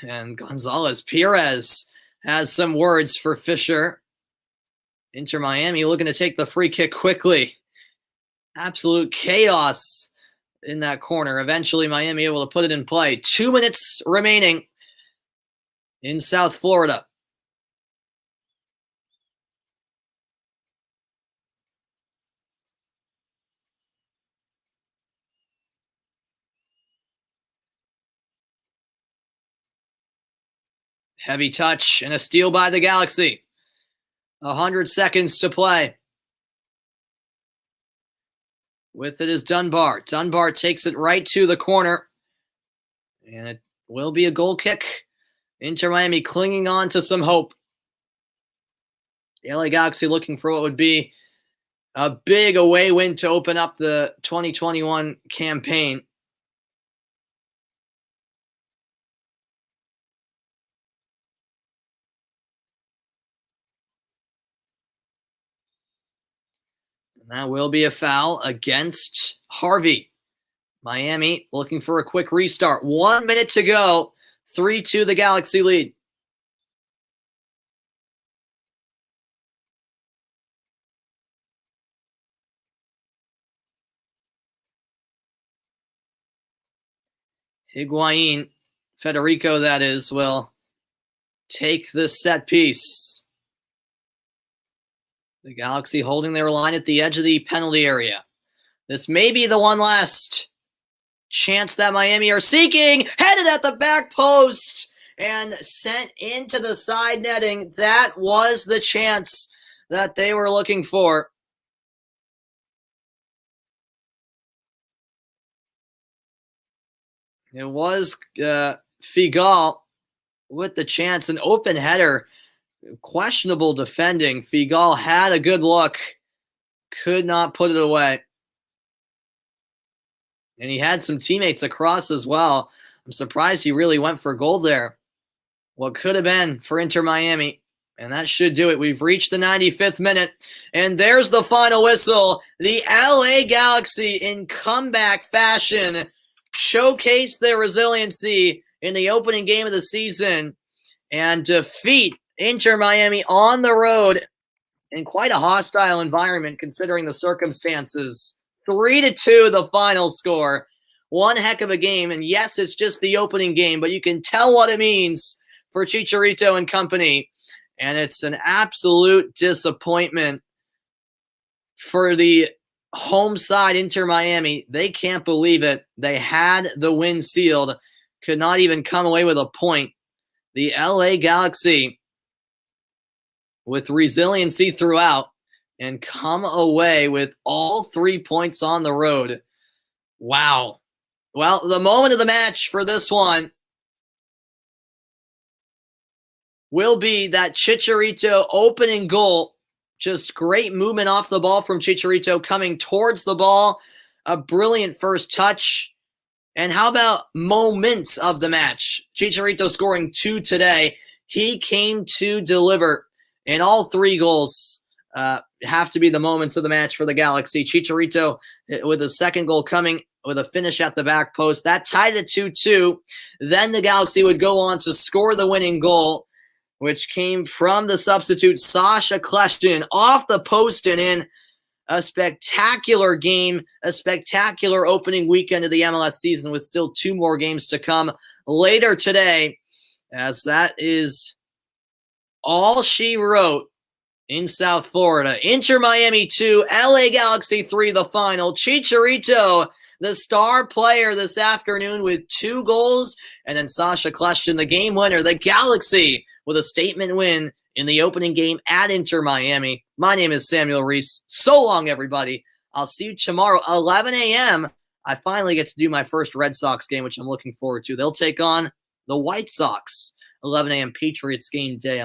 And Gonzalez Perez has some words for Fisher. Inter Miami looking to take the free kick quickly. Absolute chaos in that corner. Eventually Miami able to put it in play. 2 minutes remaining in South Florida. Heavy touch and a steal by the Galaxy. 100 seconds to play. With it is Dunbar. Dunbar takes it right to the corner. And it will be a goal kick. Inter Miami clinging on to some hope. The LA Galaxy looking for what would be a big away win to open up the 2021 campaign. That will be a foul against Harvey. Miami looking for a quick restart. 1 minute to go. 3-2 the Galaxy lead. Higuain, Federico that is, will take this set piece. The Galaxy holding their line at the edge of the penalty area. This may be the one last chance that Miami are seeking. Headed at the back post and sent into the side netting. That was the chance that they were looking for. It was Figal with the chance, an open header. Questionable defending. Figal had a good look. Could not put it away. And he had some teammates across as well. I'm surprised he really went for goal there. What could have been for Inter Miami. And that should do it. We've reached the 95th minute. And there's the final whistle. The LA Galaxy, in comeback fashion, showcased their resiliency in the opening game of the season and defeat Inter Miami on the road in quite a hostile environment considering the circumstances. 3-2 the final score. One heck of a game. And yes, it's just the opening game, but you can tell what it means for Chicharito and company. And it's an absolute disappointment for the home side, Inter Miami. They can't believe it. They had the win sealed, could not even come away with a point. The LA Galaxy, with resiliency throughout, and come away with all 3 points on the road. Wow. Well, the moment of the match for this one will be that Chicharito opening goal. Just great movement off the ball from Chicharito coming towards the ball. A brilliant first touch. And how about moments of the match? Chicharito scoring 2 today. He came to deliver. And all 3 goals have to be the moments of the match for the Galaxy. Chicharito with a second goal coming with a finish at the back post. That tied it 2-2. Then the Galaxy would go on to score the winning goal, which came from the substitute Sasha Kljestan off the post and in. A spectacular game, a spectacular opening weekend of the MLS season with still 2 more games to come later today, as that is all she wrote in South Florida. Inter Miami 2, LA Galaxy 3, the final. Chicharito, the star player this afternoon with 2 goals, and then Sasha Kljestan, the game winner. The Galaxy with a statement win in the opening game at Inter Miami. My name is Samuel Reese. So long, everybody. I'll see you tomorrow, 11 a.m. I finally get to do my first Red Sox game, which I'm looking forward to. They'll take on the White Sox, 11 a.m. Patriots game day.